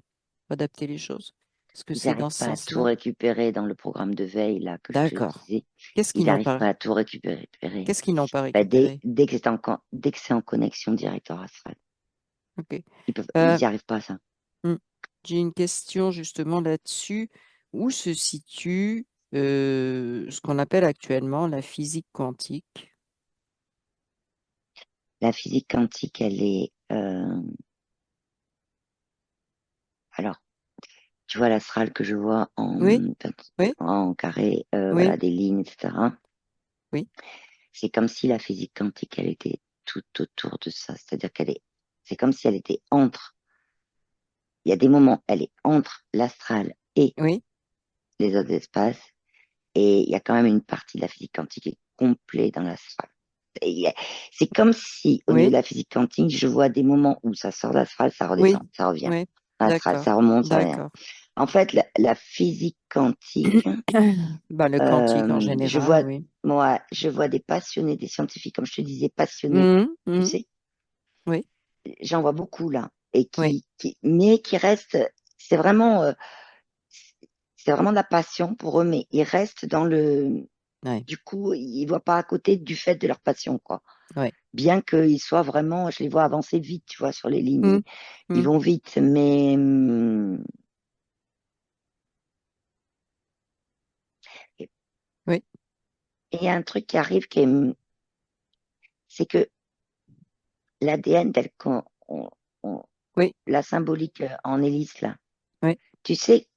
S1: adapter les choses? Est-ce que
S2: Ils
S1: c'est dans
S2: n'arrivent
S1: ce
S2: pas à tout
S1: sens-là?
S2: récupérer dans le programme de veille là que je te
S1: D'accord.
S2: disais.
S1: Qu'est-ce
S2: Ils
S1: qu'ils n'ont
S2: n'arrivent
S1: pas,
S2: pas à tout récupérer.
S1: qu'est-ce qu'ils n'ont pas
S2: Bah,
S1: récupéré?
S2: dès que c'est en connexion directeur astral,
S1: Ok.
S2: ils
S1: Euh,
S2: n'y arrivent pas à ça.
S1: hmm. J'ai une question justement là-dessus. Où se situe ce qu'on appelle actuellement la physique quantique?
S2: La physique quantique, elle est, alors, tu vois l'astral que je vois
S1: Oui, oui,
S2: en carré, voilà,
S1: oui,
S2: des lignes, etc.
S1: oui,
S2: C'est comme si la physique quantique, elle était tout autour de ça. C'est-à-dire c'est comme si elle était entre, il y a des moments, elle est entre l'astral et
S1: oui,
S2: les autres espaces. Et il y a quand même une partie de la physique quantique qui est complète dans l'astral. C'est comme si, au niveau de
S1: oui,
S2: la physique quantique, je vois des moments où ça sort d'astral, ça redescend,
S1: oui,
S2: ça revient.
S1: oui.
S2: Astral,
S1: D'accord,
S2: ça remonte, ça revient.
S1: d'accord.
S2: En fait, la physique quantique,
S1: Bah, le quantique en
S2: je
S1: général,
S2: vois,
S1: oui.
S2: moi, je vois des passionnés, des scientifiques, comme je te disais, passionnés,
S1: Mhm,
S2: tu
S1: mhm.
S2: sais,
S1: Oui,
S2: j'en vois beaucoup là, et
S1: oui,
S2: mais qui restent, c'est vraiment, euh, c'est vraiment de la passion pour eux, mais ils restent dans le,
S1: oui,
S2: du coup, ils voient pas à côté du fait de leur passion, quoi.
S1: oui.
S2: Bien qu'ils soient vraiment, je les vois avancer vite, tu vois, sur les lignes,
S1: Mhm,
S2: ils
S1: mhm.
S2: vont vite, mais et
S1: Oui,
S2: il y a un truc qui arrive c'est que l'ADN tel on-
S1: oui,
S2: la symbolique en hélice là,
S1: oui,
S2: tu sais,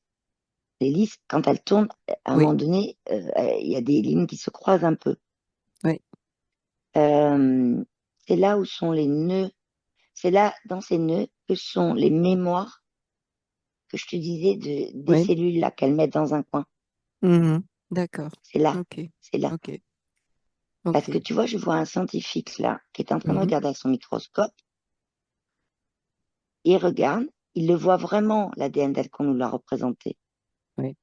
S2: l'hélice quand elle tourne, à un
S1: oui,
S2: moment donné, il y a des lignes qui se croisent un peu.
S1: oui,
S2: Euh, c'est là où sont les nœuds, c'est là dans ces nœuds que sont les mémoires que je te disais des
S1: oui.
S2: cellules là qu'elles mettent dans un coin.
S1: Mhm. D'accord.
S2: C'est là,
S1: Ok,
S2: c'est là.
S1: ok,
S2: Parce que
S1: ok.
S2: tu vois, je vois un scientifique là qui est en train de
S1: Mhm.
S2: regarder avec son microscope. Il regarde, il le voit vraiment, l'ADN tel qu'on nous l'a représenté.
S1: Oui.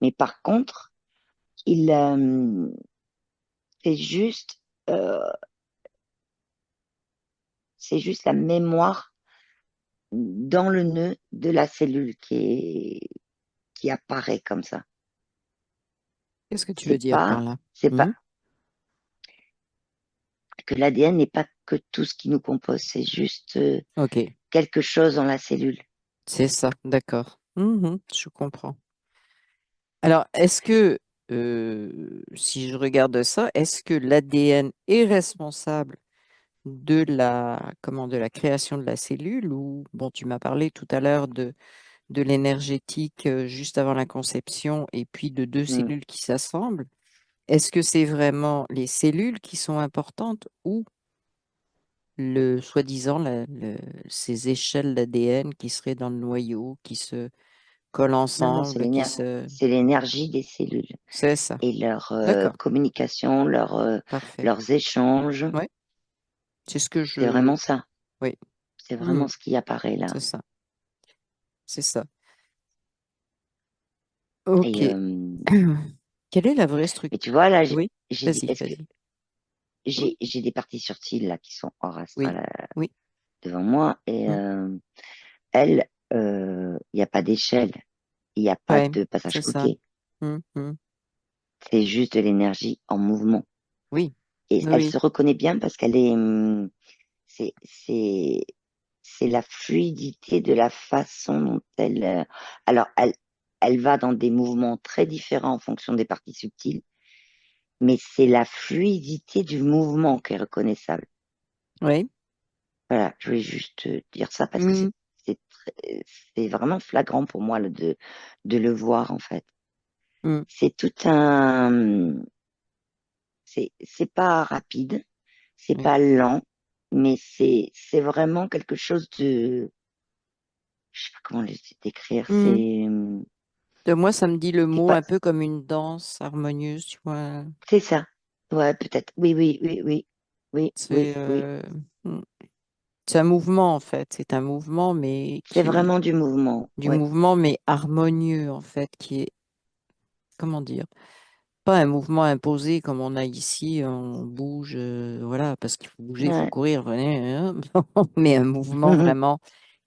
S2: Mais par contre, il c'est juste, euh, c'est juste la mémoire dans le nœud de la cellule qui apparaît comme ça.
S1: Qu'est-ce que tu veux
S2: C'est
S1: dire par
S2: pas,
S1: là?
S2: c'est pas
S1: Mhm.
S2: que l'ADN n'est pas que tout ce qui nous compose, c'est juste
S1: Ok,
S2: quelque chose dans la cellule.
S1: c'est ça, d'accord. Mhm, je comprends. Alors, est-ce que si je regarde ça, est-ce que l'ADN est responsable de la création de la cellule ou, bon, tu m'as parlé tout à l'heure de l'énergétique juste avant la conception et puis de deux
S2: Mm.
S1: cellules qui s'assemblent. Est-ce que c'est vraiment les cellules qui sont importantes ou soi-disant, ces échelles d'ADN qui seraient dans le noyau, qui se collent
S2: Non, non,
S1: ensemble,
S2: c'est l'énergie des cellules
S1: C'est ça.
S2: et leur
S1: D'accord,
S2: communication,
S1: parfait.
S2: leurs échanges.
S1: Oui, c'est ce que
S2: C'est
S1: je...
S2: vraiment ça.
S1: Oui,
S2: C'est
S1: mhm,
S2: vraiment ce qui apparaît là.
S1: c'est ça, c'est ça.
S2: Et,
S1: OK. Quelle est la vraie structure?
S2: mais tu vois, là,
S1: Oui, vas-y,
S2: est-ce que
S1: vas-y. Hmm.
S2: j'ai des parties subtiles là qui sont hors
S1: Oui,
S2: astral
S1: oui,
S2: devant moi et
S1: hmm,
S2: elles, il n'y a pas d'échelle, il n'y a pas
S1: ouais,
S2: de passage
S1: c'est ça.
S2: coupé.
S1: Hmm, hmm.
S2: C'est juste de l'énergie en mouvement.
S1: Oui,
S2: Et
S1: oui,
S2: elle
S1: oui,
S2: se reconnaît bien parce qu'elle est, c'est, c'est, c'est la fluidité de la façon dont elle, alors elle va dans des mouvements très différents en fonction des parties subtiles, mais c'est la fluidité du mouvement qui est reconnaissable.
S1: oui.
S2: Voilà, je voulais juste dire ça parce que
S1: Hmm,
S2: c'est vraiment flagrant pour moi de le voir en fait.
S1: hmm,
S2: C'est tout un, c'est pas rapide, c'est
S1: oui.
S2: pas lent, mais c'est vraiment quelque chose de, je sais pas comment le décrire,
S1: Hmm. De moi, ça me dit le
S2: c'est
S1: mot
S2: pas,
S1: un peu comme une danse harmonieuse, tu vois.
S2: c'est ça. Ouais, peut-être. Oui, oui, oui, oui, oui, oui,
S1: C'est
S2: oui.
S1: hmm, c'est un mouvement, en fait. C'est un mouvement, mais
S2: C'est
S1: qui est
S2: vraiment du mouvement.
S1: du
S2: Ouais,
S1: mouvement, mais harmonieux, en fait, qui est, comment dire, pas un mouvement imposé comme on a ici, on bouge, voilà, parce qu'il faut bouger, il faut
S2: ouais.
S1: courir, mais un mouvement vraiment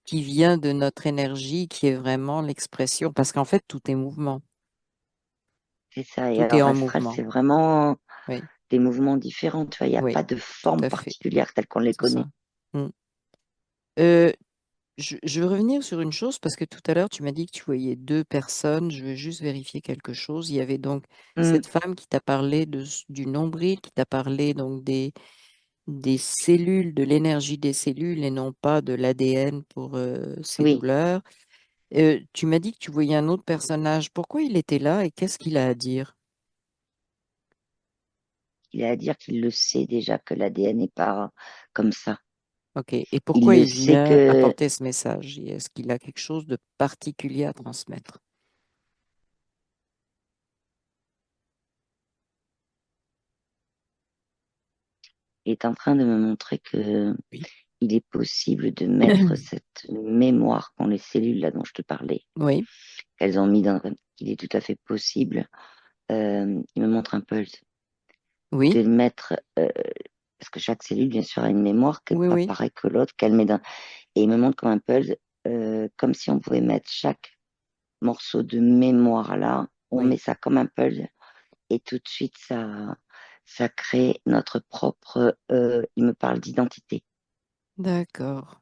S1: qui vient de notre énergie, qui est vraiment l'expression, parce qu'en fait, tout est mouvement,
S2: C'est ça. Et
S1: tout est
S2: alors,
S1: en
S2: astral,
S1: mouvement.
S2: c'est vraiment
S1: Oui,
S2: des mouvements différents. Tu vois, il n'y a
S1: oui,
S2: pas de
S1: tout
S2: forme
S1: à fait,
S2: particulière telle qu'on les
S1: c'est ça.
S2: connaît.
S1: Mm. Euh, je veux revenir sur une chose parce que tout à l'heure, tu m'as dit que tu voyais deux personnes. Je veux juste vérifier quelque chose. Il y avait donc
S2: Mm,
S1: cette femme qui t'a parlé du nombril, qui t'a parlé donc des cellules, de l'énergie des cellules et non pas de l'ADN pour ses
S2: oui,
S1: douleurs. Tu m'as dit que tu voyais un autre personnage. Pourquoi il était là et qu'est-ce qu'il a à dire?
S2: il a à dire qu'il le sait déjà que l'ADN n'est pas comme ça.
S1: Ok. Et
S2: Il
S1: pourquoi
S2: le
S1: il
S2: sait
S1: vient
S2: que,
S1: apporter ce message? Est-ce qu'il a quelque chose de particulier à transmettre?
S2: il est en train de me montrer que
S1: Oui.
S2: il est possible de mettre cette mémoire qu'ont les cellules là dont je te parlais,
S1: Oui,
S2: qu'elles ont mis dans, qu'il est tout à fait possible. Il me montre un pulse
S1: oui,
S2: de le mettre, parce que chaque cellule, bien sûr, a une mémoire qui n'est
S1: oui,
S2: pas
S1: oui,
S2: pareille que l'autre, qu'elle met dans, et il me montre comme un puzzle, comme si on pouvait mettre chaque morceau de mémoire là, on
S1: oui.
S2: met ça comme un puzzle, et tout de suite, ça crée notre propre, il me parle d'identité.
S1: D'accord.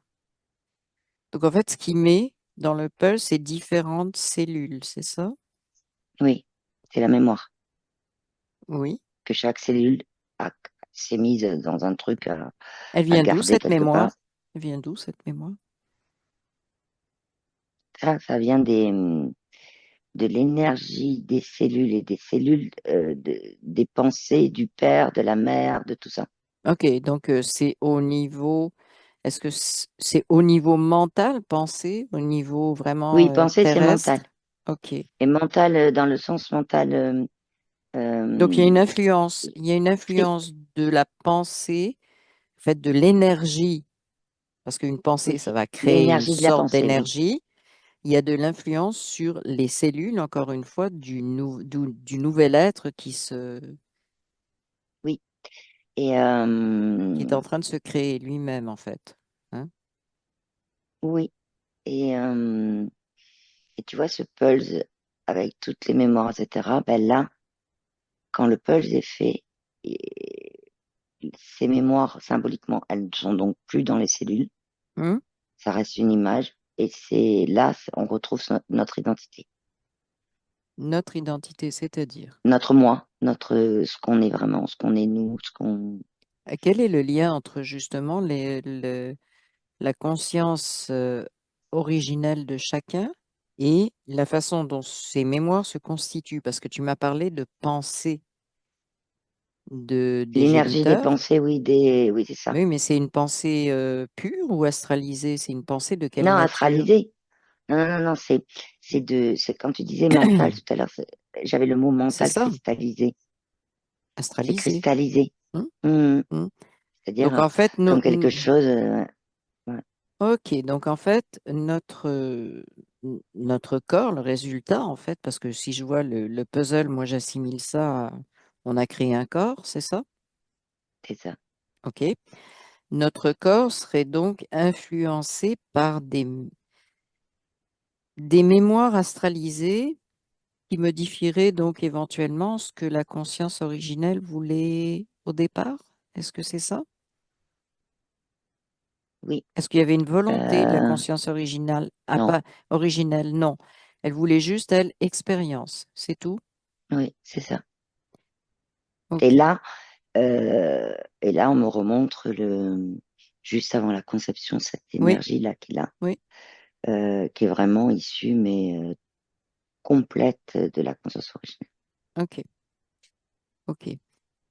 S1: Donc en fait, ce qu'il met dans le pulse, c'est différentes cellules, c'est ça?
S2: Oui, c'est la mémoire,
S1: Oui.
S2: que chaque cellule a, s'est mise dans un truc
S1: Elle
S2: à
S1: vient d'où
S2: garder
S1: cette
S2: quelque part.
S1: mémoire? Elle vient d'où cette mémoire?
S2: Ça vient de l'énergie des cellules et des cellules, des pensées du père, de la mère, de tout ça.
S1: Ok, donc c'est au niveau, est-ce que c'est au niveau mental, pensée, au niveau vraiment
S2: Oui, penser, c'est mental.
S1: terrestre? Ok.
S2: Et mental, dans le sens mental,
S1: Donc il y a
S2: euh,
S1: une influence, il y a une
S2: oui,
S1: influence de la pensée, en fait, de l'énergie, parce qu'une pensée,
S2: oui,
S1: ça va créer une
S2: l'énergie de la
S1: sorte
S2: pensée, oui,
S1: d'énergie. Il y a de l'influence sur les cellules, encore une fois, du nouvel être
S2: oui. Et
S1: qui est en train de se créer lui-même, en fait. Hein.
S2: oui, et, et tu vois ce pulse avec toutes les mémoires, etc. Ben là, quand le pulse est fait, et ces mémoires symboliquement, elles ne sont donc plus dans les cellules.
S1: Hum.
S2: Ça reste une image, et c'est là, on retrouve notre identité.
S1: Notre identité, c'est-à-dire.
S2: notre moi, ce qu'on est vraiment, ce qu'on est nous, ce qu'on.
S1: Quel est le lien entre justement la conscience originelle de chacun et la façon dont ces mémoires se constituent? Parce que tu m'as parlé de pensée des
S2: L'énergie des
S1: géniteurs.
S2: pensées, oui, oui, c'est ça.
S1: Oui, mais c'est une pensée pure ou astralisée? C'est une pensée de quelle
S2: Non,
S1: nature?
S2: astralisé. Non, non, non, c'est quand tu disais mental tout à l'heure, j'avais le mot
S1: C'est
S2: mental
S1: ça,
S2: cristallisé. C'est
S1: astralisé.
S2: cristallisé.
S1: Hmm,
S2: Hmm.
S1: hmm.
S2: C'est-à-dire
S1: Donc en fait,
S2: comme quelque chose. Ouais,
S1: ok, donc en fait, notre corps, le résultat, en fait, parce que si je vois le puzzle, moi j'assimile ça on a créé un corps, c'est ça?
S2: c'est ça.
S1: Ok. Notre corps serait donc influencé par des mémoires astralisées qui modifieraient donc éventuellement ce que la conscience originelle voulait au départ. Est-ce que c'est ça?
S2: Oui.
S1: Est-ce qu'il y avait une volonté de la
S2: Euh,
S1: conscience originale? Ah,
S2: non,
S1: pas originelle, non. Elle voulait juste, elle, expérience. C'est tout?
S2: oui, c'est ça. Et
S1: Ok.
S2: là, euh, et là, on me remontre juste avant la conception, cette
S1: Oui,
S2: énergie-là qu'il a,
S1: oui.
S2: qui est vraiment issue, mais complète de la conscience originelle.
S1: Ok, ok.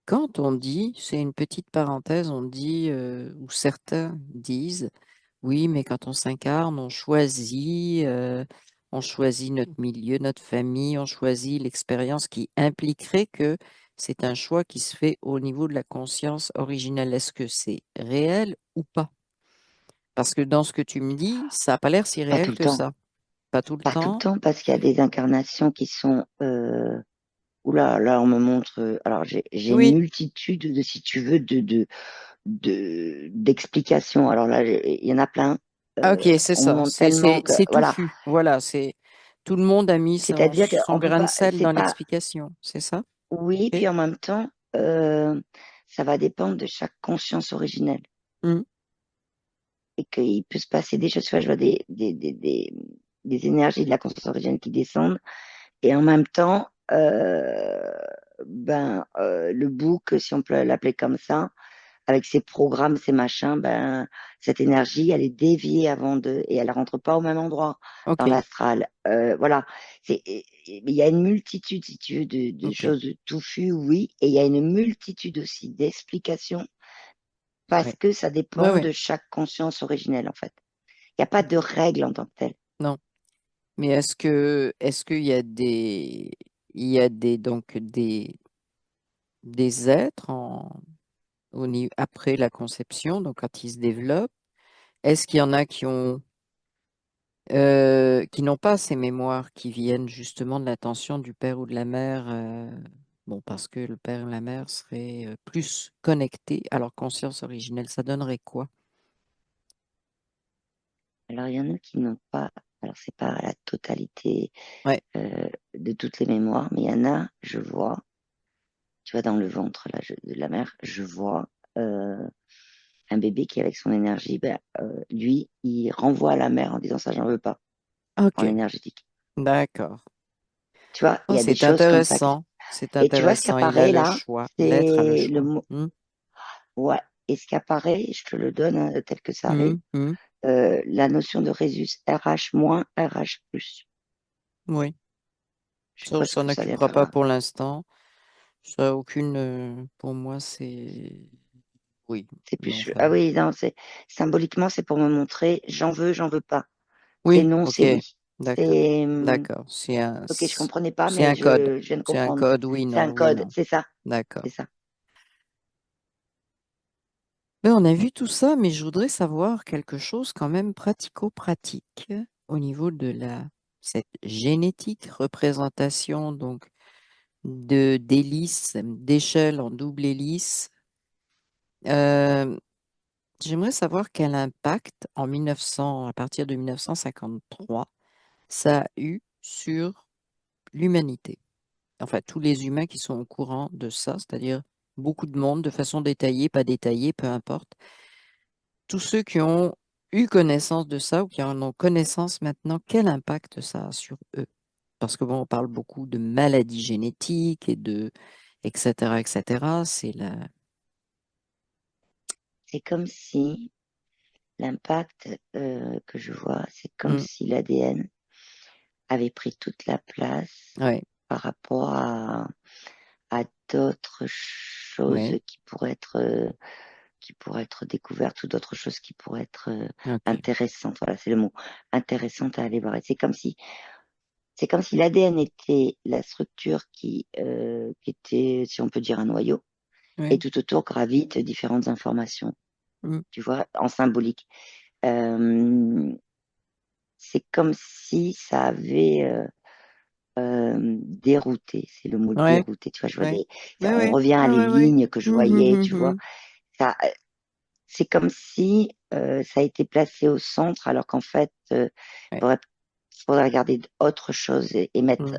S1: Quand on dit, c'est une petite parenthèse, on dit, ou certains disent, oui, mais quand on s'incarne, on choisit notre milieu, notre famille, on choisit l'expérience qui impliquerait que c'est un choix qui se fait au niveau de la conscience originelle. Est-ce que c'est réel ou pas? Parce que dans ce que tu me dis, ça n'a pas l'air si
S2: Pas tout
S1: réel
S2: le
S1: que
S2: temps.
S1: ça. Pas tout le
S2: Pas tout le
S1: temps.
S2: temps, parce qu'il y a des incarnations qui sont. Oula, là, on me montre. Alors, j'ai une
S1: Oui,
S2: multitude de, si tu veux, d'explications. Alors là, il y en a plein.
S1: ah, ok, c'est
S2: On me
S1: ça.
S2: montre tellement que,
S1: C'est
S2: voilà.
S1: touffu. Voilà, c'est tout le monde a mis
S2: C'est-à-dire
S1: son
S2: qu'on peut
S1: grain de
S2: pas.
S1: sel
S2: C'est
S1: dans
S2: pas.
S1: l'explication. C'est ça?
S2: Oui,
S1: Ok.
S2: puis en même temps, euh, ça va dépendre de chaque conscience originelle.
S1: Hmm,
S2: Et qu'il peut se passer des choses. Tu vois, je vois des énergies de la conscience originelle qui descendent. Et en même temps, le bouc, si on peut l'appeler comme ça, avec ses programmes, ses machins, ben, cette énergie, elle est déviée avant et elle rentre pas au même endroit dans
S1: ok,
S2: l'astral. Voilà. Il y a une multitude, si tu veux, de
S1: ok.
S2: choses touffues, oui, et il y a une multitude aussi d'explications parce
S1: Ouais.
S2: que ça
S1: Ouais,
S2: dépend
S1: ouais.
S2: de chaque conscience originelle, en fait. Il n'y a pas de
S1: Ok.
S2: règle en tant que telle.
S1: Non. Mais est-ce qu'il y a il y a donc des êtres après la conception, donc quand ils se développent, est-ce qu'il y en a qui n'ont pas ces mémoires qui viennent justement de l'attention du père ou de la mère, bon, parce que le père et la mère seraient plus connectés à leur conscience originelle, ça donnerait quoi?
S2: Alors, il y en a qui n'ont pas, alors c'est pas la totalité
S1: Ouais,
S2: de toutes les mémoires, mais il y en a, je vois, tu vois, dans le ventre là, de la mère, je vois un bébé qui, avec son énergie, lui, il renvoie à la mère en disant ça, j'en veux pas, en
S1: ok,
S2: énergétique.
S1: d'accord.
S2: Tu vois, il
S1: Oh,
S2: y a des choses comme ça.
S1: c'est
S2: Et tu vois, ce qui
S1: intéressant, il a
S2: apparaît
S1: le
S2: là,
S1: choix, l'être a le
S2: c'est le
S1: choix.
S2: mot,
S1: Hmm,
S2: ouais, et ce qui apparaît, je te le donne tel que ça
S1: hmm,
S2: arrive,
S1: hmm.
S2: la notion de Résus, RH moins, RH plus.
S1: Oui,
S2: Je sais pas ce
S1: ça
S2: que ça
S1: n'occupera pas
S2: viendra.
S1: pour l'instant. Ça, aucune, pour moi, c'est... Oui,
S2: C'est
S1: non,
S2: plus. Ah
S1: enfin...
S2: oui, non, c'est symboliquement, c'est pour me montrer j'en veux pas. C'est
S1: Oui,
S2: non,
S1: ok,
S2: c'est oui.
S1: d'accord,
S2: C'est
S1: d'accord.
S2: ok, je comprenais pas,
S1: C'est
S2: mais
S1: un code.
S2: je viens de
S1: C'est un
S2: comprendre.
S1: code,
S2: C'est un
S1: oui,
S2: code,
S1: non.
S2: c'est
S1: D'accord.
S2: ça.
S1: Ben, on a vu tout ça, mais je voudrais savoir quelque chose quand même pratico-pratique au niveau de cette génétique représentation donc d'hélices, d'échelles en double hélice. Euh, J'aimerais savoir quel impact en 1900, à partir de 1953, ça a eu sur l'humanité. Enfin, tous les humains qui sont au courant de ça, c'est-à-dire beaucoup de monde, de façon détaillée, pas détaillée, peu importe. Tous ceux qui ont eu connaissance de ça ou qui en ont connaissance maintenant, quel impact ça a sur eux? parce que bon, on parle beaucoup de maladies génétiques et de etc., etc. C'est la...
S2: C'est comme si l'impact que je vois, c'est comme
S1: Mm.
S2: si l'ADN avait pris toute la place
S1: Ouais,
S2: par rapport à d'autres choses
S1: ouais,
S2: qui pourraient être découvertes ou d'autres choses qui pourraient être
S1: ok.
S2: intéressantes. Voilà, c'est le mot. Intéressantes à aller voir. Et c'est comme si l'ADN était la structure qui était, si on peut dire, un noyau, et
S1: Ouais.
S2: tout autour gravitent différentes informations,
S1: Mm.
S2: tu vois, en symbolique. Euh, c'est comme si ça avait dérouté, c'est le mot
S1: Ouais,
S2: dérouté, tu vois, je vois
S1: ouais, ouais,
S2: on
S1: ouais,
S2: revient à
S1: ouais,
S2: les
S1: ouais, ouais.
S2: lignes que je
S1: Mhm,
S2: voyais,
S1: mhm,
S2: tu vois,
S1: mhm.
S2: ça, c'est comme si ça a été placé au centre, alors qu'en fait,
S1: Ouais.
S2: faudrait, faudrait regarder autre chose et mettre
S1: Mm.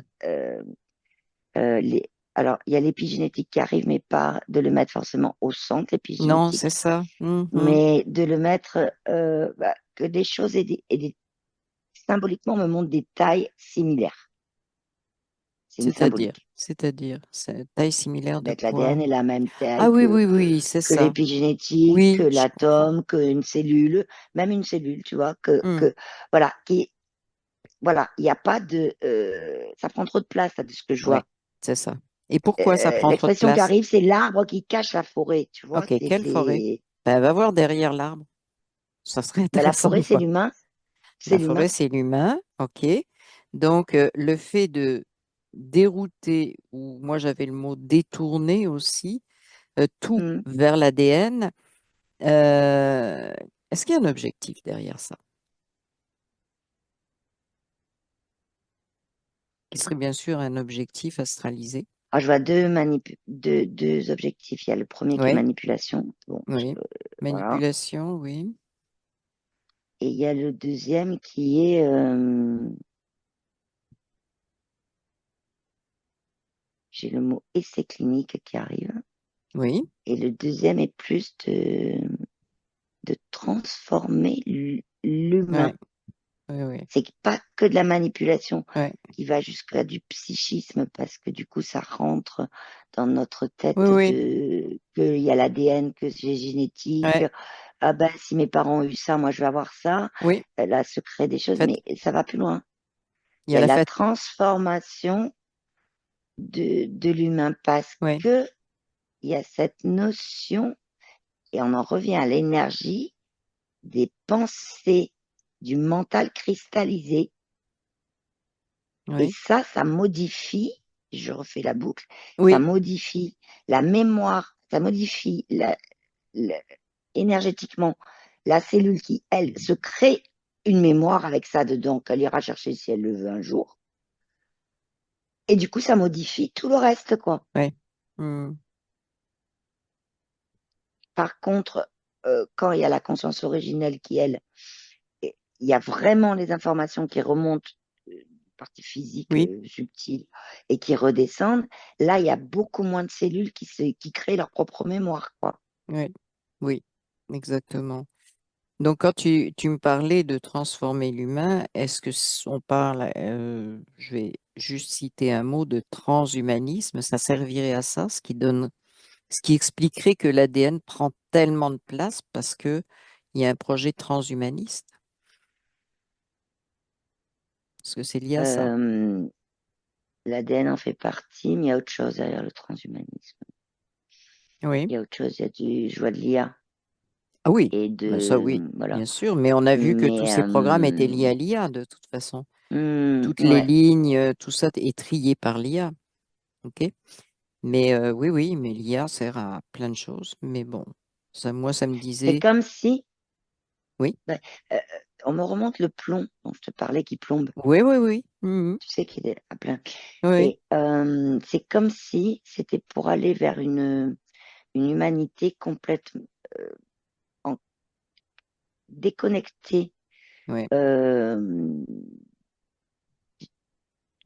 S2: les. Alors, il y a l'épigénétique qui arrive, mais pas de le mettre forcément au centre,
S1: Non, c'est
S2: l'épigénétique,
S1: ça. Mhm.
S2: mais de le mettre, que des choses symboliquement me montrent des tailles similaires. C'est une
S1: C'est-à-dire,
S2: symbolique.
S1: c'est-à-dire, c'est taille similaire de
S2: Ben, que
S1: quoi?
S2: l'ADN est la même
S1: Ah
S2: taille
S1: oui, oui, oui, c'est
S2: que
S1: ça.
S2: l'épigénétique, que
S1: Oui, je comprends.
S2: l'atome, qu'une cellule, même une cellule, tu vois,
S1: Mm.
S2: voilà, voilà, il n'y a pas de, ça prend trop de place, là, de ce que je
S1: Ouais,
S2: vois.
S1: c'est ça. Et pourquoi ça prend trop de
S2: L'expression qui
S1: place?
S2: arrive, c'est l'arbre qui cache la forêt, tu vois,
S1: Ok, quelle forêt? Ben, va voir derrière l'arbre. Ça serait
S2: ben, la
S1: intéressant de
S2: forêt, c'est
S1: voir.
S2: l'humain, c'est
S1: La
S2: l'humain.
S1: forêt, c'est l'humain, ok. Donc, le fait de dérouter, ou moi j'avais le mot détourner aussi, tout
S2: Hmm.
S1: vers l'ADN, euh, est-ce qu'il y a un objectif derrière ça? Qui serait bien sûr un objectif astralisé.
S2: Alors, je vois deux objectifs. Il y a le premier qui est
S1: Oui,
S2: manipulation, bon,
S1: oui.
S2: voilà.
S1: Manipulation, oui.
S2: Et il y a le deuxième qui est, j'ai le mot essai clinique qui arrive.
S1: Oui,
S2: Et le deuxième est plus de transformer
S1: oui,
S2: l'humain.
S1: oui, oui,
S2: C'est pas que de la manipulation
S1: oui,
S2: qui va jusqu'à du psychisme parce que du coup ça rentre dans notre
S1: oui,
S2: tête
S1: oui,
S2: de qu'il y a l'ADN, que c'est génétique.
S1: oui,
S2: Ah ben si mes parents ont eu ça, moi je vais avoir ça.
S1: oui.
S2: Là, se crée des choses,
S1: Fait,
S2: mais ça va plus loin.
S1: il y
S2: Il y
S1: a
S2: a
S1: la
S2: la
S1: fête,
S2: transformation de l'humain parce
S1: oui,
S2: que il y a cette notion et on en revient à l'énergie des pensées du mental cristallisé. Et
S1: oui,
S2: ça modifie, je refais la boucle, ça
S1: oui,
S2: modifie la mémoire, ça modifie énergétiquement la cellule qui, elle, se crée une mémoire avec ça dedans, qu'elle ira chercher si elle le veut un jour. Et du coup, ça modifie tout le reste, quoi.
S1: oui. Hmm.
S2: Par contre, quand il y a la conscience originelle qui, elle, il y a vraiment les informations qui remontent partie physique
S1: Oui,
S2: subtile et qui redescendent, là, il y a beaucoup moins de cellules qui créent leur propre mémoire, quoi.
S1: oui, oui, exactement. Donc, quand tu me parlais de transformer l'humain, est-ce que on parle, je vais juste citer un mot de transhumanisme, ça servirait à ça, ce qui donne, ce qui expliquerait que l'ADN prend tellement de place parce que il y a un projet transhumaniste? Est-ce que c'est lié à ça?
S2: Euh, L'ADN en fait partie, mais il y a autre chose derrière le transhumanisme.
S1: Oui.
S2: Il y a autre chose, il y a je vois de l'IA
S1: Ah oui,
S2: et
S1: ben ça oui,
S2: voilà.
S1: bien sûr, mais on a vu que tous
S2: Mais
S1: ces programmes étaient liés à l'IA de toute façon. Toutes les
S2: ouais,
S1: lignes, tout ça est trié par l'IA. OK? Mais oui, oui, mais l'IA sert à plein de choses. Mais bon, ça, moi, ça me
S2: c'est
S1: disait,
S2: comme si
S1: oui,
S2: ouais, euh, on me remonte le plomb dont je te parlais qui plombe.
S1: oui, oui, oui, mhm,
S2: Tu sais qu'il est à plein.
S1: oui,
S2: Et c'est comme si c'était pour aller vers une humanité complètement en- déconnectée
S1: oui,
S2: euh,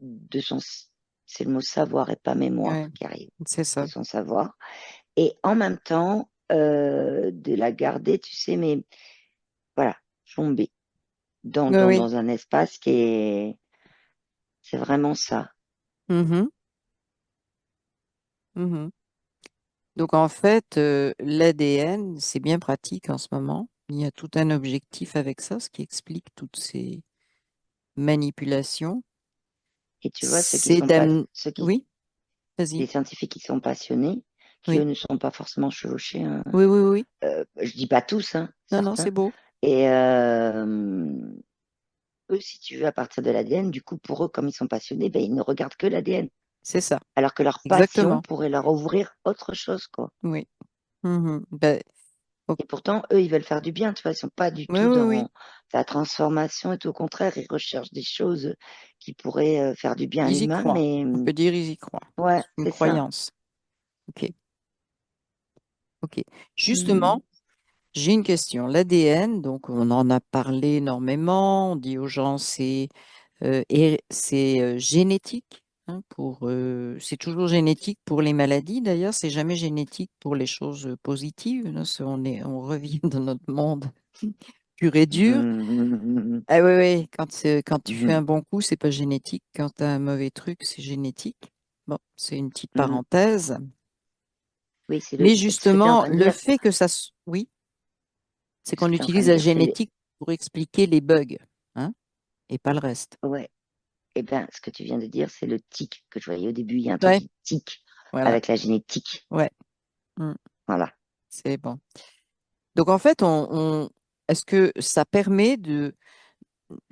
S2: de son, c'est le mot savoir et pas
S1: oui,
S2: mémoire qui arrive,
S1: c'est
S2: de
S1: ça.
S2: son savoir, et en même temps de la garder, tu sais, mais voilà, plombée
S1: Oui, oui,
S2: dans un espace qui est, C'est vraiment ça.
S1: Mhm, mhm. Donc en fait, l'ADN, c'est bien pratique en ce moment. Il y a tout un objectif avec ça, ce qui explique toutes ces manipulations.
S2: Et tu vois, ceux qui
S1: C'est
S2: sont pas,
S1: d'amener...
S2: ceux qui,
S1: Oui, vas-y.
S2: les scientifiques qui sont passionnés, qui eux
S1: Oui,
S2: ne sont pas forcément chevauchés, hein.
S1: oui, oui, oui.
S2: Je dis pas tous, hein,
S1: Non, non, c'est
S2: certains.
S1: beau.
S2: Et eux, si tu veux, à partir de l'ADN, du coup, pour eux, comme ils sont passionnés, ben, ils ne regardent que l'ADN.
S1: C'est ça.
S2: Alors que leur passion
S1: Exactement.
S2: pourrait leur ouvrir autre chose, quoi.
S1: Oui. Mhm. Ben, ok.
S2: Et pourtant, eux, ils veulent faire du bien, tu vois, ils sont pas du
S1: Oui,
S2: tout
S1: oui, oui.
S2: dans la transformation et tout. Au contraire, ils recherchent des choses qui pourraient faire du bien à
S1: Ils y
S2: l'humain,
S1: croient.
S2: mais
S1: On peut dire ils y croient.
S2: ouais,
S1: C'est une
S2: c'est ça.
S1: croyance. Ok, ok.
S2: Mm,
S1: Justement, j'ai une question. L'ADN, donc on en a parlé énormément. On dit aux gens c'est génétique. Hein, c'est toujours génétique pour les maladies. D'ailleurs, c'est jamais génétique pour les choses positives. Hein, on revient dans notre monde pur et dur.
S2: mm,
S1: Ah oui, oui. Quand tu fais
S2: mm,
S1: un bon coup, c'est pas génétique. Quand tu as un mauvais truc, c'est génétique. Bon, c'est une petite
S2: mm.
S1: parenthèse.
S2: Oui,
S1: Mais
S2: ce que tu es en
S1: justement,
S2: train de
S1: le
S2: dire,
S1: fait que oui, c'est
S2: ce
S1: qu'on
S2: que tu es en train
S1: utilise
S2: de
S1: la
S2: dire, c'est le,
S1: génétique pour expliquer les bugs, hein, et pas le reste.
S2: ouais. Eh bien, ce que tu viens de dire, c'est le tic que je voyais au début. Il y a un truc
S1: Ouais,
S2: qui tic
S1: voilà.
S2: avec la génétique.
S1: Ouais, mm,
S2: Voilà.
S1: c'est bon. Donc en fait, est-ce que ça permet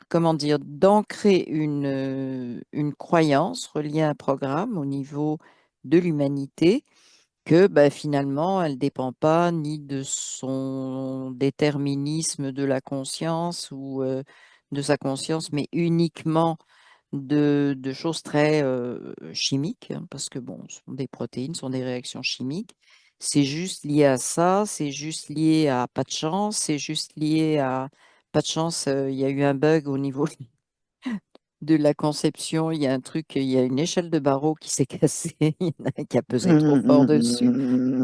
S1: comment dire, d'ancrer une croyance reliée à un programme au niveau de l'humanité que bah, finalement, elle ne dépend pas ni de son déterminisme de la conscience ou de sa conscience, mais uniquement de choses très chimiques, hein, parce que bon, ce sont des protéines, ce sont des réactions chimiques. C'est juste lié à ça, c'est juste lié à pas de chance, c'est juste lié à pas de chance, il y a eu un bug au niveau de la conception, il y a un truc, il y a une échelle de barreau qui s'est cassée, il y en a un qui a pesé trop fort dessus.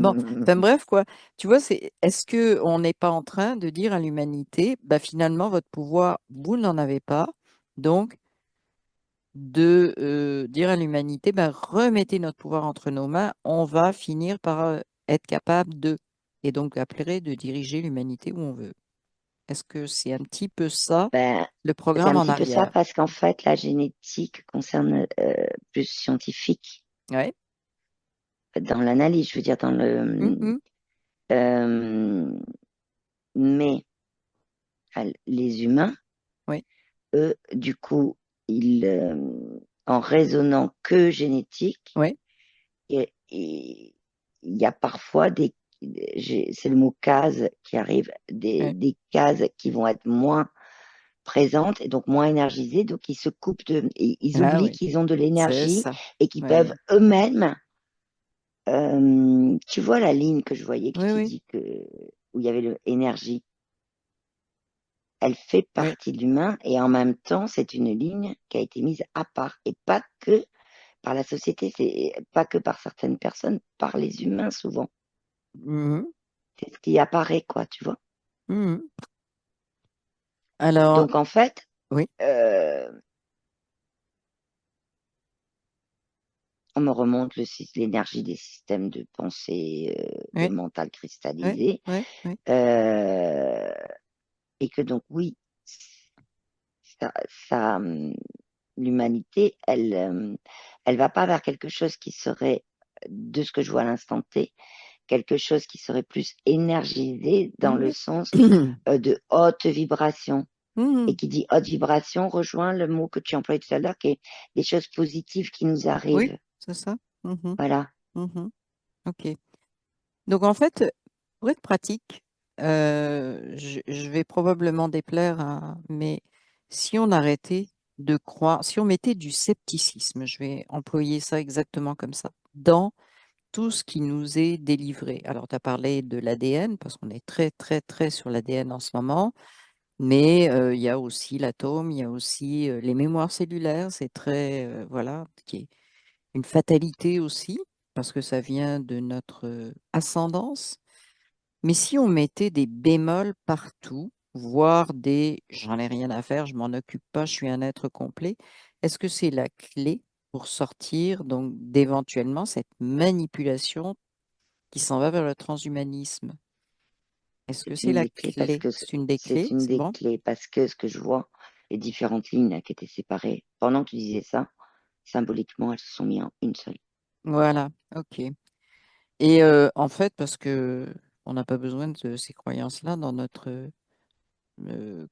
S1: Bon, enfin bref, quoi. Tu vois, est-ce que on n'est pas en train de dire à l'humanité, bah finalement, votre pouvoir, vous n'en avez pas, donc de dire à l'humanité, bah, remettez notre pouvoir entre nos mains, on va finir par être capable de, et donc après, de diriger l'humanité où on veut. Est-ce que c'est un petit peu ça,
S2: Ben,
S1: le
S2: c'est
S1: programme
S2: un
S1: en
S2: petit peu ça
S1: arrière?
S2: parce qu'en fait, la génétique concerne plus scientifique
S1: Ouais.
S2: dans l'analyse, je veux dire, dans le.
S1: Mhm.
S2: euh, mais les humains,
S1: Oui,
S2: eux, du coup, en raisonnant que génétique,
S1: oui,
S2: et il y a parfois c'est le mot case qui arrive,
S1: oui.
S2: des cases qui vont être moins présentes et donc moins énergisées, donc ils se coupent et ils
S1: Ah
S2: oublient
S1: oui,
S2: qu'ils ont de
S1: c'est
S2: l'énergie
S1: ça.
S2: et qu'ils
S1: Oui,
S2: peuvent eux-mêmes, tu vois la ligne que je voyais qui
S1: oui,
S2: te
S1: oui,
S2: dit que où il y avait l'énergie, elle fait
S1: oui.
S2: partie de l'humain et en même temps c'est une ligne qui a été mise à part et pas que par la société, c'est pas que par certaines personnes, par les humains souvent.
S1: Mhm,
S2: C'est ce qui apparaît, quoi, tu vois.
S1: mhm. Alors,
S2: Donc, en fait,
S1: oui,
S2: euh, on me remonte l'énergie des systèmes de pensée, de
S1: oui,
S2: mental
S1: oui,
S2: cristallisé,
S1: oui, oui.
S2: euh, et que donc, oui, ça, ça, l'humanité, elle va pas vers quelque chose qui serait, de ce que je vois à l'instant T, quelque chose qui serait plus énergisé dans le
S1: Mhm.
S2: sens de haute vibration. Et
S1: Mhm.
S2: qui dit haute vibration rejoint le mot que tu employais tout à l'heure, qui est des choses positives qui nous
S1: Oui,
S2: arrivent.
S1: c'est ça. Mhm,
S2: Voilà.
S1: mhm. OK. Donc, en fait, pour être pratique, je vais probablement déplaire mais si on arrêtait de croire, si on mettait du scepticisme, je vais employer ça exactement comme ça, dans tout ce qui nous est délivré. Alors, tu as parlé de l'ADN, parce qu'on est très, très, très sur l'ADN en ce moment, mais il y a aussi l'atome, il y a aussi les mémoires cellulaires, c'est très, voilà, qui est une fatalité aussi, parce que ça vient de notre ascendance. Mais si on mettait des bémols partout, voire des j'en ai rien à faire, je m'en occupe pas, je suis un être complet, est-ce que c'est la clé pour sortir donc d'éventuellement cette manipulation qui s'en va vers le transhumanisme? Est-ce que
S2: C'est
S1: c'est
S2: une
S1: la
S2: des clés parce
S1: clé?
S2: que
S1: C'est une des
S2: c'est
S1: clés,
S2: une
S1: c'est
S2: des
S1: bon?
S2: clés parce que ce que je vois, les différentes lignes là, qui étaient séparées, pendant que tu disais ça, symboliquement, elles se sont mises en une seule.
S1: Voilà, ok. Et en fait, parce que on n'a pas besoin de ces croyances-là dans notre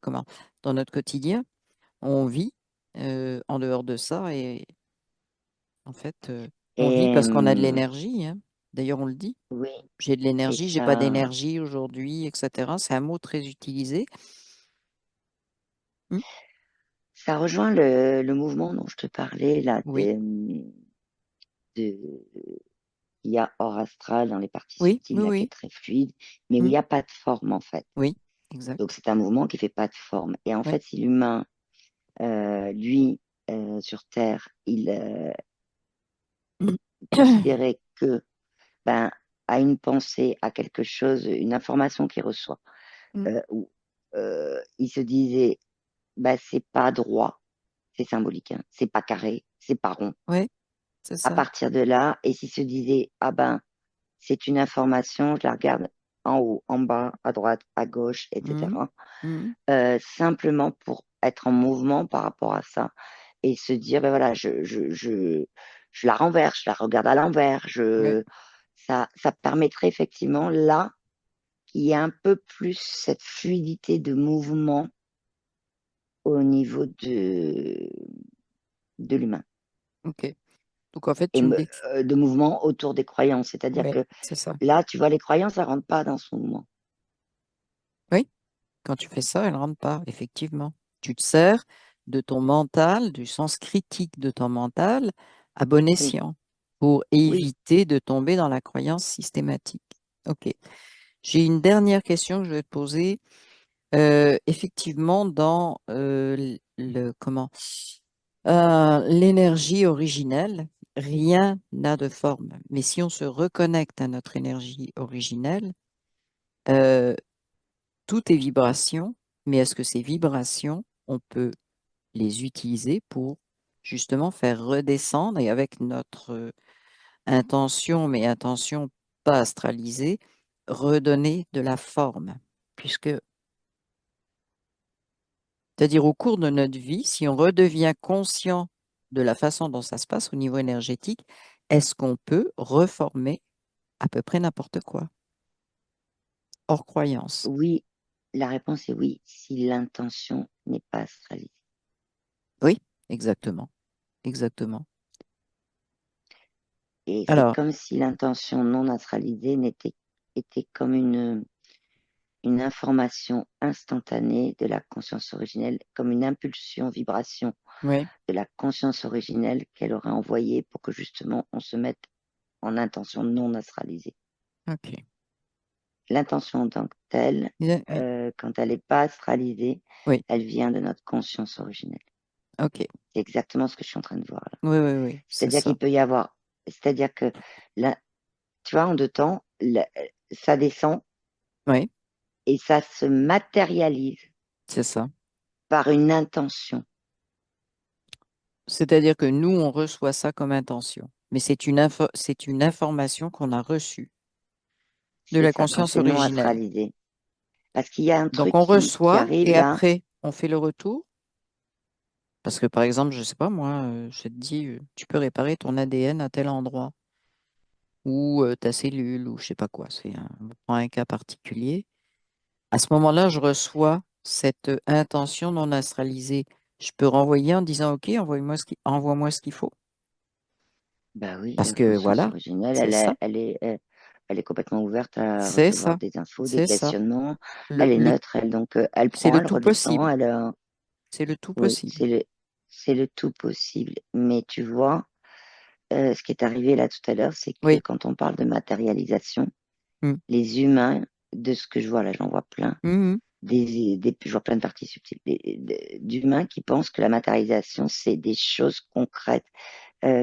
S1: comment dans notre quotidien, on vit en dehors de ça et en fait, on vit
S2: Et
S1: parce qu'on a de l'énergie, hein. D'ailleurs, on le dit.
S2: oui,
S1: J'ai de
S2: et
S1: l'énergie, j'ai pas
S2: ça,
S1: d'énergie aujourd'hui, etc. C'est un mot très utilisé. Hmm.
S2: ça rejoint le mouvement dont je te parlais là,
S1: Oui,
S2: de, il y a hors astral dans les parties
S1: oui,
S2: subtiles
S1: oui,
S2: là qui est
S1: oui,
S2: très fluide, mais où il
S1: hmm,
S2: n'y a pas de forme en fait.
S1: oui, exact.
S2: Donc c'est un mouvement qui fait pas de forme. Et en
S1: Oui,
S2: fait, si l'humain, lui, sur Terre, il
S1: hmm,
S2: considérait que ben, à une pensée, à quelque chose, une information qu'il reçoit,
S1: hmm,
S2: où il se disait, bah, c'est pas droit, c'est symbolique, hein, c'est pas carré, c'est pas rond.
S1: ouais, c'est
S2: À
S1: ça.
S2: partir de là, et s'il se disait, ah ben, c'est une information, je la regarde en haut, en bas, à droite, à gauche,
S1: Hmm,
S2: etc.
S1: hmm,
S2: Simplement pour être en mouvement par rapport à ça et se dire, ben voilà, je la renverse, je la regarde à l'envers,
S1: ouais,
S2: ça permettrait effectivement là qu'il y ait un peu plus cette fluidité de mouvement au niveau de l'humain
S1: ok. Donc en fait,
S2: et
S1: tu me dis,
S2: de mouvement autour des croyances. C'est-à-dire
S1: ouais,
S2: que
S1: c'est ça.
S2: là, tu vois, les croyances, ça rentre pas dans ce mouvement.
S1: Oui, quand tu fais ça, elle rentre pas, effectivement. Tu te sers de ton mental, du sens critique de ton mental, à bon
S2: Oui,
S1: escient, pour
S2: oui,
S1: éviter de tomber dans la croyance systématique. Ok. J'ai une dernière question que je vais te poser. Effectivement, dans comment l'énergie originelle, rien n'a de forme. Mais si on se reconnecte à notre énergie originelle, euh, tout est vibration. Mais est-ce que ces vibrations, on peut les utiliser pour justement faire redescendre et avec notre intention, mais intention pas astralisée, redonner de la forme, puisque c'est-à-dire au cours de notre vie, si on redevient conscient de la façon dont ça se passe au niveau énergétique, est-ce qu'on peut reformer à peu près n'importe quoi, hors croyance?
S2: oui. La réponse est oui, si l'intention n'est pas astralisée.
S1: Oui, exactement, exactement.
S2: Et c'est
S1: Alors,
S2: comme si l'intention non astralisée était comme une information instantanée de la conscience originelle, comme une impulsion, vibration
S1: oui,
S2: de la conscience originelle qu'elle aurait envoyée pour que justement on se mette en intention non astralisée.
S1: ok.
S2: L'intention en tant que telle,
S1: Oui,
S2: quand elle n'est pas astralisée,
S1: oui,
S2: elle vient de notre conscience originelle.
S1: ok.
S2: C'est exactement ce que je suis en train de voir là.
S1: Oui, oui, oui, c'est
S2: C'est-à-dire
S1: ça.
S2: qu'il peut y avoir, c'est-à-dire que là, tu vois, en deux temps, ça descend
S1: Oui,
S2: et ça se matérialise
S1: c'est ça.
S2: par une intention.
S1: C'est-à-dire que nous, on reçoit ça comme intention, mais c'est une information qu'on a reçue de
S2: C'est
S1: la
S2: ça, quand
S1: conscience
S2: c'est non
S1: originelle.
S2: astralisé. Parce qu'il y a un
S1: Donc,
S2: truc
S1: on
S2: qui
S1: reçoit
S2: arrive
S1: et
S2: là.
S1: après, on fait le retour. Parce que par exemple, je sais pas moi, je te dis, tu peux réparer ton ADN à tel endroit ou ta cellule ou je sais pas quoi. On prend un cas particulier. À ce moment-là, je reçois cette intention non astralisée. Je peux renvoyer en disant, OK, envoie-moi ce qu'il faut.
S2: Bah oui,
S1: Parce
S2: la
S1: que
S2: conscience
S1: voilà,
S2: originelle,
S1: c'est ça,
S2: elle est complètement ouverte à
S1: c'est
S2: recevoir
S1: ça,
S2: des infos, des
S1: c'est ça.
S2: questionnements.
S1: Le,
S2: Elle est
S1: le,
S2: neutre, elle, donc elle
S1: c'est
S2: prend,
S1: le
S2: elle
S1: tout
S2: redescend,
S1: possible.
S2: elle,
S1: C'est le tout
S2: oui,
S1: possible.
S2: c'est le tout possible. Mais tu vois, ce qui est arrivé là tout à l'heure, c'est que
S1: Oui.
S2: quand on parle de matérialisation,
S1: Mm.
S2: les humains, de ce que je vois là, j'en vois plein,
S1: Mhm.
S2: je vois plein de parties subtiles, d'humains qui pensent que la matérialisation, c'est des choses concrètes,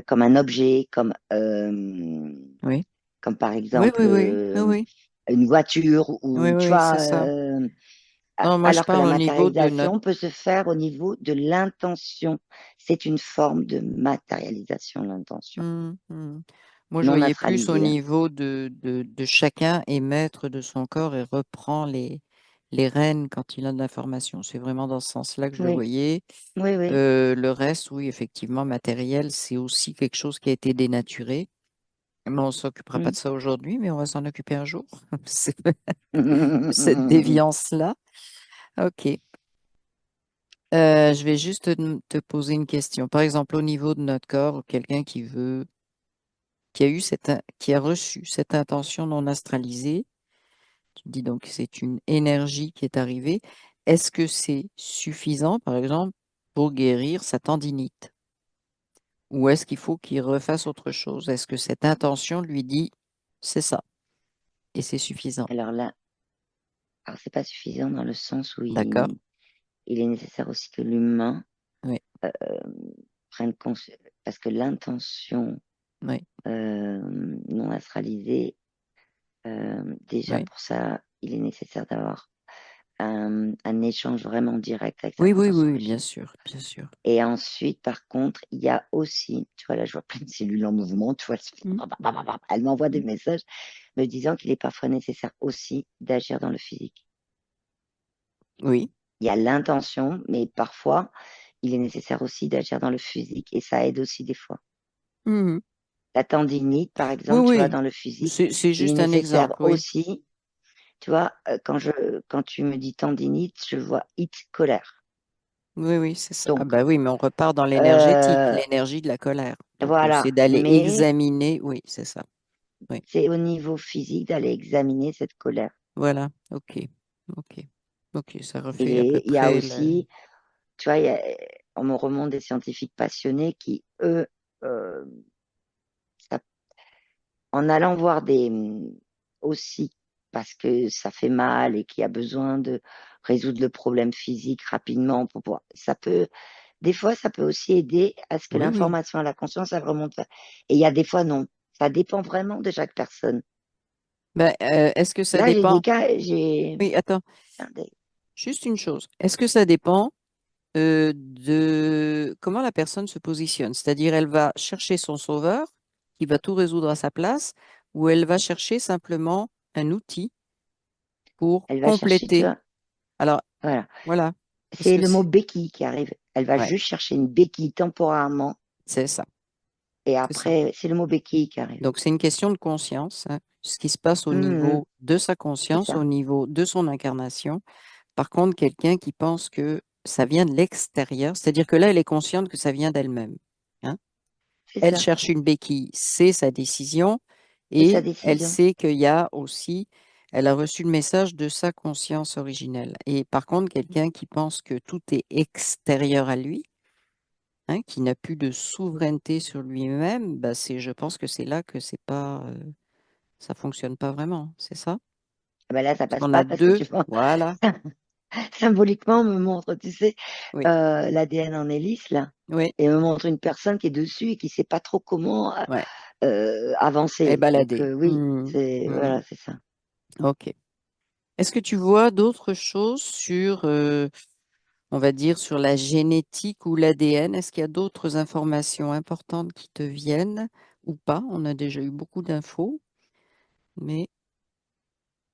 S2: comme un objet,
S1: Oui.
S2: comme par
S1: Oui,
S2: exemple
S1: oui, oui, oui, oui,
S2: une voiture
S1: oui,
S2: ou tu
S1: oui,
S2: vois
S1: c'est ça. Non, moi je
S2: Alors que la
S1: parle au niveau de notre...
S2: matérialisation peut se faire au niveau de l'intention. C'est une forme de matérialisation, l'intention,
S1: Hmm, hmm. Moi, je
S2: non
S1: voyais plus au
S2: astralisée, hein.
S1: niveau de chacun est maître de son corps et reprend les rênes quand il a de l'information. C'est vraiment dans ce sens-là que je le
S2: Oui,
S1: voyais.
S2: oui, oui.
S1: Le reste, oui, effectivement, matériel, c'est aussi quelque chose qui a été dénaturé. Mais on ne s'occupera pas
S2: Mm.
S1: de ça aujourd'hui, mais on va s'en occuper un jour. C'est cette déviance-là. OK. Je vais juste te poser une question. Par exemple, au niveau de notre corps, quelqu'un qui veut, qui a eu qui a reçu cette intention non astralisée, tu dis donc que c'est une énergie qui est arrivée. Est-ce que c'est suffisant, par exemple, pour guérir sa tendinite? Ou est-ce qu'il faut qu'il refasse autre chose? Est-ce que cette intention lui dit, c'est ça, et c'est suffisant?
S2: Alors là, alors c'est pas suffisant dans le sens où
S1: D'accord?
S2: il est nécessaire aussi que l'humain
S1: Oui,
S2: euh, prenne conscience, parce que l'intention
S1: oui,
S2: non astralisée, déjà
S1: oui.
S2: pour ça, il est nécessaire d'avoir un échange vraiment direct avec sa
S1: Oui, oui,
S2: conscience
S1: oui, oui, bien
S2: origine.
S1: sûr, bien sûr.
S2: Et ensuite, par contre, il y a aussi, tu vois, là, je vois plein de cellules en mouvement, tu vois,
S1: Mm,
S2: elle m'envoie des
S1: mm.
S2: messages me disant qu'il est parfois nécessaire aussi d'agir dans le physique.
S1: Oui.
S2: Il y a l'intention, mais parfois, il est nécessaire aussi d'agir dans le physique et ça aide aussi des fois.
S1: Mhm.
S2: La tendinite, par
S1: Oui,
S2: exemple, tu vois,
S1: oui.
S2: dans le physique,
S1: C'est
S2: il est
S1: juste un
S2: nécessaire
S1: exemple, oui.
S2: aussi, tu vois, quand tu me dis tendinite, je vois it, colère.
S1: Oui, oui, c'est ça. Ah
S2: Donc,
S1: bah oui, mais on repart dans l'énergétique,
S2: euh,
S1: l'énergie de la colère. Donc, c'est
S2: voilà,
S1: d'aller
S2: mais
S1: examiner, oui, c'est ça. Oui,
S2: c'est au niveau physique d'aller examiner cette colère.
S1: voilà. OK. OK. OK, ça refait à peu
S2: Et il y a
S1: près le...
S2: aussi, tu vois, on me remonte des scientifiques passionnés qui, eux, euh, ça- en allant voir aussi, parce que ça fait mal et qu'il y a besoin de résoudre le problème physique rapidement pour pouvoir, des fois, ça peut aussi aider à ce que
S1: Oui, oui.
S2: l'information à la conscience, elle remonte. Et il y a des fois, non. Ça dépend vraiment de chaque personne.
S1: Ben, est-ce que ça
S2: Là, j'ai des
S1: dépend?
S2: cas, j'ai
S1: Oui, attends,
S2: des-
S1: juste une chose. Est-ce que ça dépend de comment la personne se positionne? C'est-à-dire, elle va chercher son sauveur qui va tout résoudre à sa place, ou elle va chercher simplement un outil pour
S2: elle va chercher, tu
S1: compléter.
S2: vois.
S1: Alors,
S2: Voilà.
S1: voilà. Est-ce
S2: C'est
S1: que
S2: le mot
S1: c'est...
S2: béquille qui arrive. Elle va
S1: Ouais,
S2: juste chercher une béquille temporairement
S1: c'est ça.
S2: et
S1: C'est ça.
S2: après, c'est le mot béquille qui arrive.
S1: Donc, c'est une question de conscience, hein, ce qui se passe au
S2: Mhm,
S1: niveau de sa
S2: c'est
S1: conscience, au
S2: ça.
S1: niveau de son incarnation. Par contre, quelqu'un qui pense que ça vient de l'extérieur, c'est-à-dire que là, elle est consciente que ça vient d'elle-même, hein.
S2: C'est
S1: Elle
S2: ça.
S1: cherche une béquille, c'est sa décision,
S2: C'est sa
S1: et elle
S2: décision.
S1: sait qu'il y a aussi, elle a reçu le message de sa conscience originelle. Et par contre, quelqu'un qui pense que tout est extérieur à lui, hein, qui n'a plus de souveraineté sur lui-même, bah je pense que c'est là que c'est pas, ça fonctionne pas vraiment, c'est ça?
S2: Ah ben là, ça
S1: Parce
S2: passe
S1: qu'on a
S2: pas parce que
S1: deux,
S2: tu vois,
S1: voilà,
S2: symboliquement, on me montre, tu sais,
S1: oui,
S2: l'ADN en hélice, là,
S1: oui,
S2: et me montre une personne qui est dessus et qui sait pas trop comment
S1: ouais, elle est
S2: avancer. Donc,
S1: baladée.
S2: oui,
S1: Hmm, hmm,
S2: voilà, c'est ça.
S1: ok. Est-ce que tu vois d'autres choses sur, on va dire, sur la génétique ou l'ADN? Est-ce qu'il y a d'autres informations importantes qui te viennent ou pas? On a déjà eu beaucoup d'infos, mais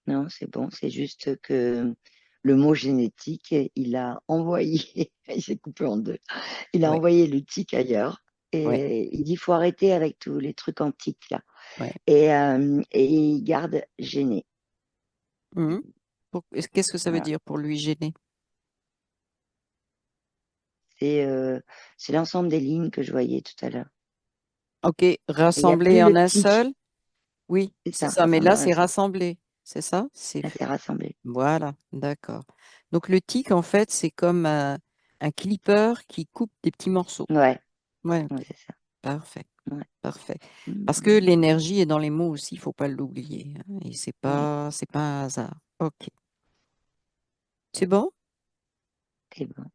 S2: Non, c'est bon, c'est juste que le mot génétique, il a envoyé, il s'est coupé en deux, il a
S1: ouais,
S2: envoyé le tic ailleurs
S1: ouais,
S2: et il dit faut arrêter avec tous les trucs antiques là.
S1: ouais.
S2: Et il garde gêné.
S1: Mhm. Qu'est-ce que ça veut
S2: Voilà.
S1: dire pour lui gêner?
S2: C'est euh, c'est l'ensemble des lignes que je voyais tout à l'heure.
S1: Ok,
S2: Il n'y a
S1: rassemblé
S2: plus
S1: en
S2: le
S1: un
S2: tic,
S1: seul? Oui,
S2: c'est
S1: c'est
S2: ça,
S1: ça, mais
S2: rassemblé
S1: là,
S2: en un
S1: c'est
S2: seul.
S1: rassemblé, c'est ça? C'est
S2: Là,
S1: fait.
S2: c'est rassemblé.
S1: Voilà, d'accord. Donc le tic, en fait, c'est comme un clipper qui coupe des petits morceaux.
S2: Ouais,
S1: Ouais, ok,
S2: ouais, c'est ça.
S1: parfait,
S2: Ouais.
S1: parfait. Parce que
S2: Mhm.
S1: l'énergie est dans les mots aussi, il faut pas l'oublier, hein, et
S2: Oui,
S1: c'est pas un hasard. Ok, c'est bon?
S2: c'est bon.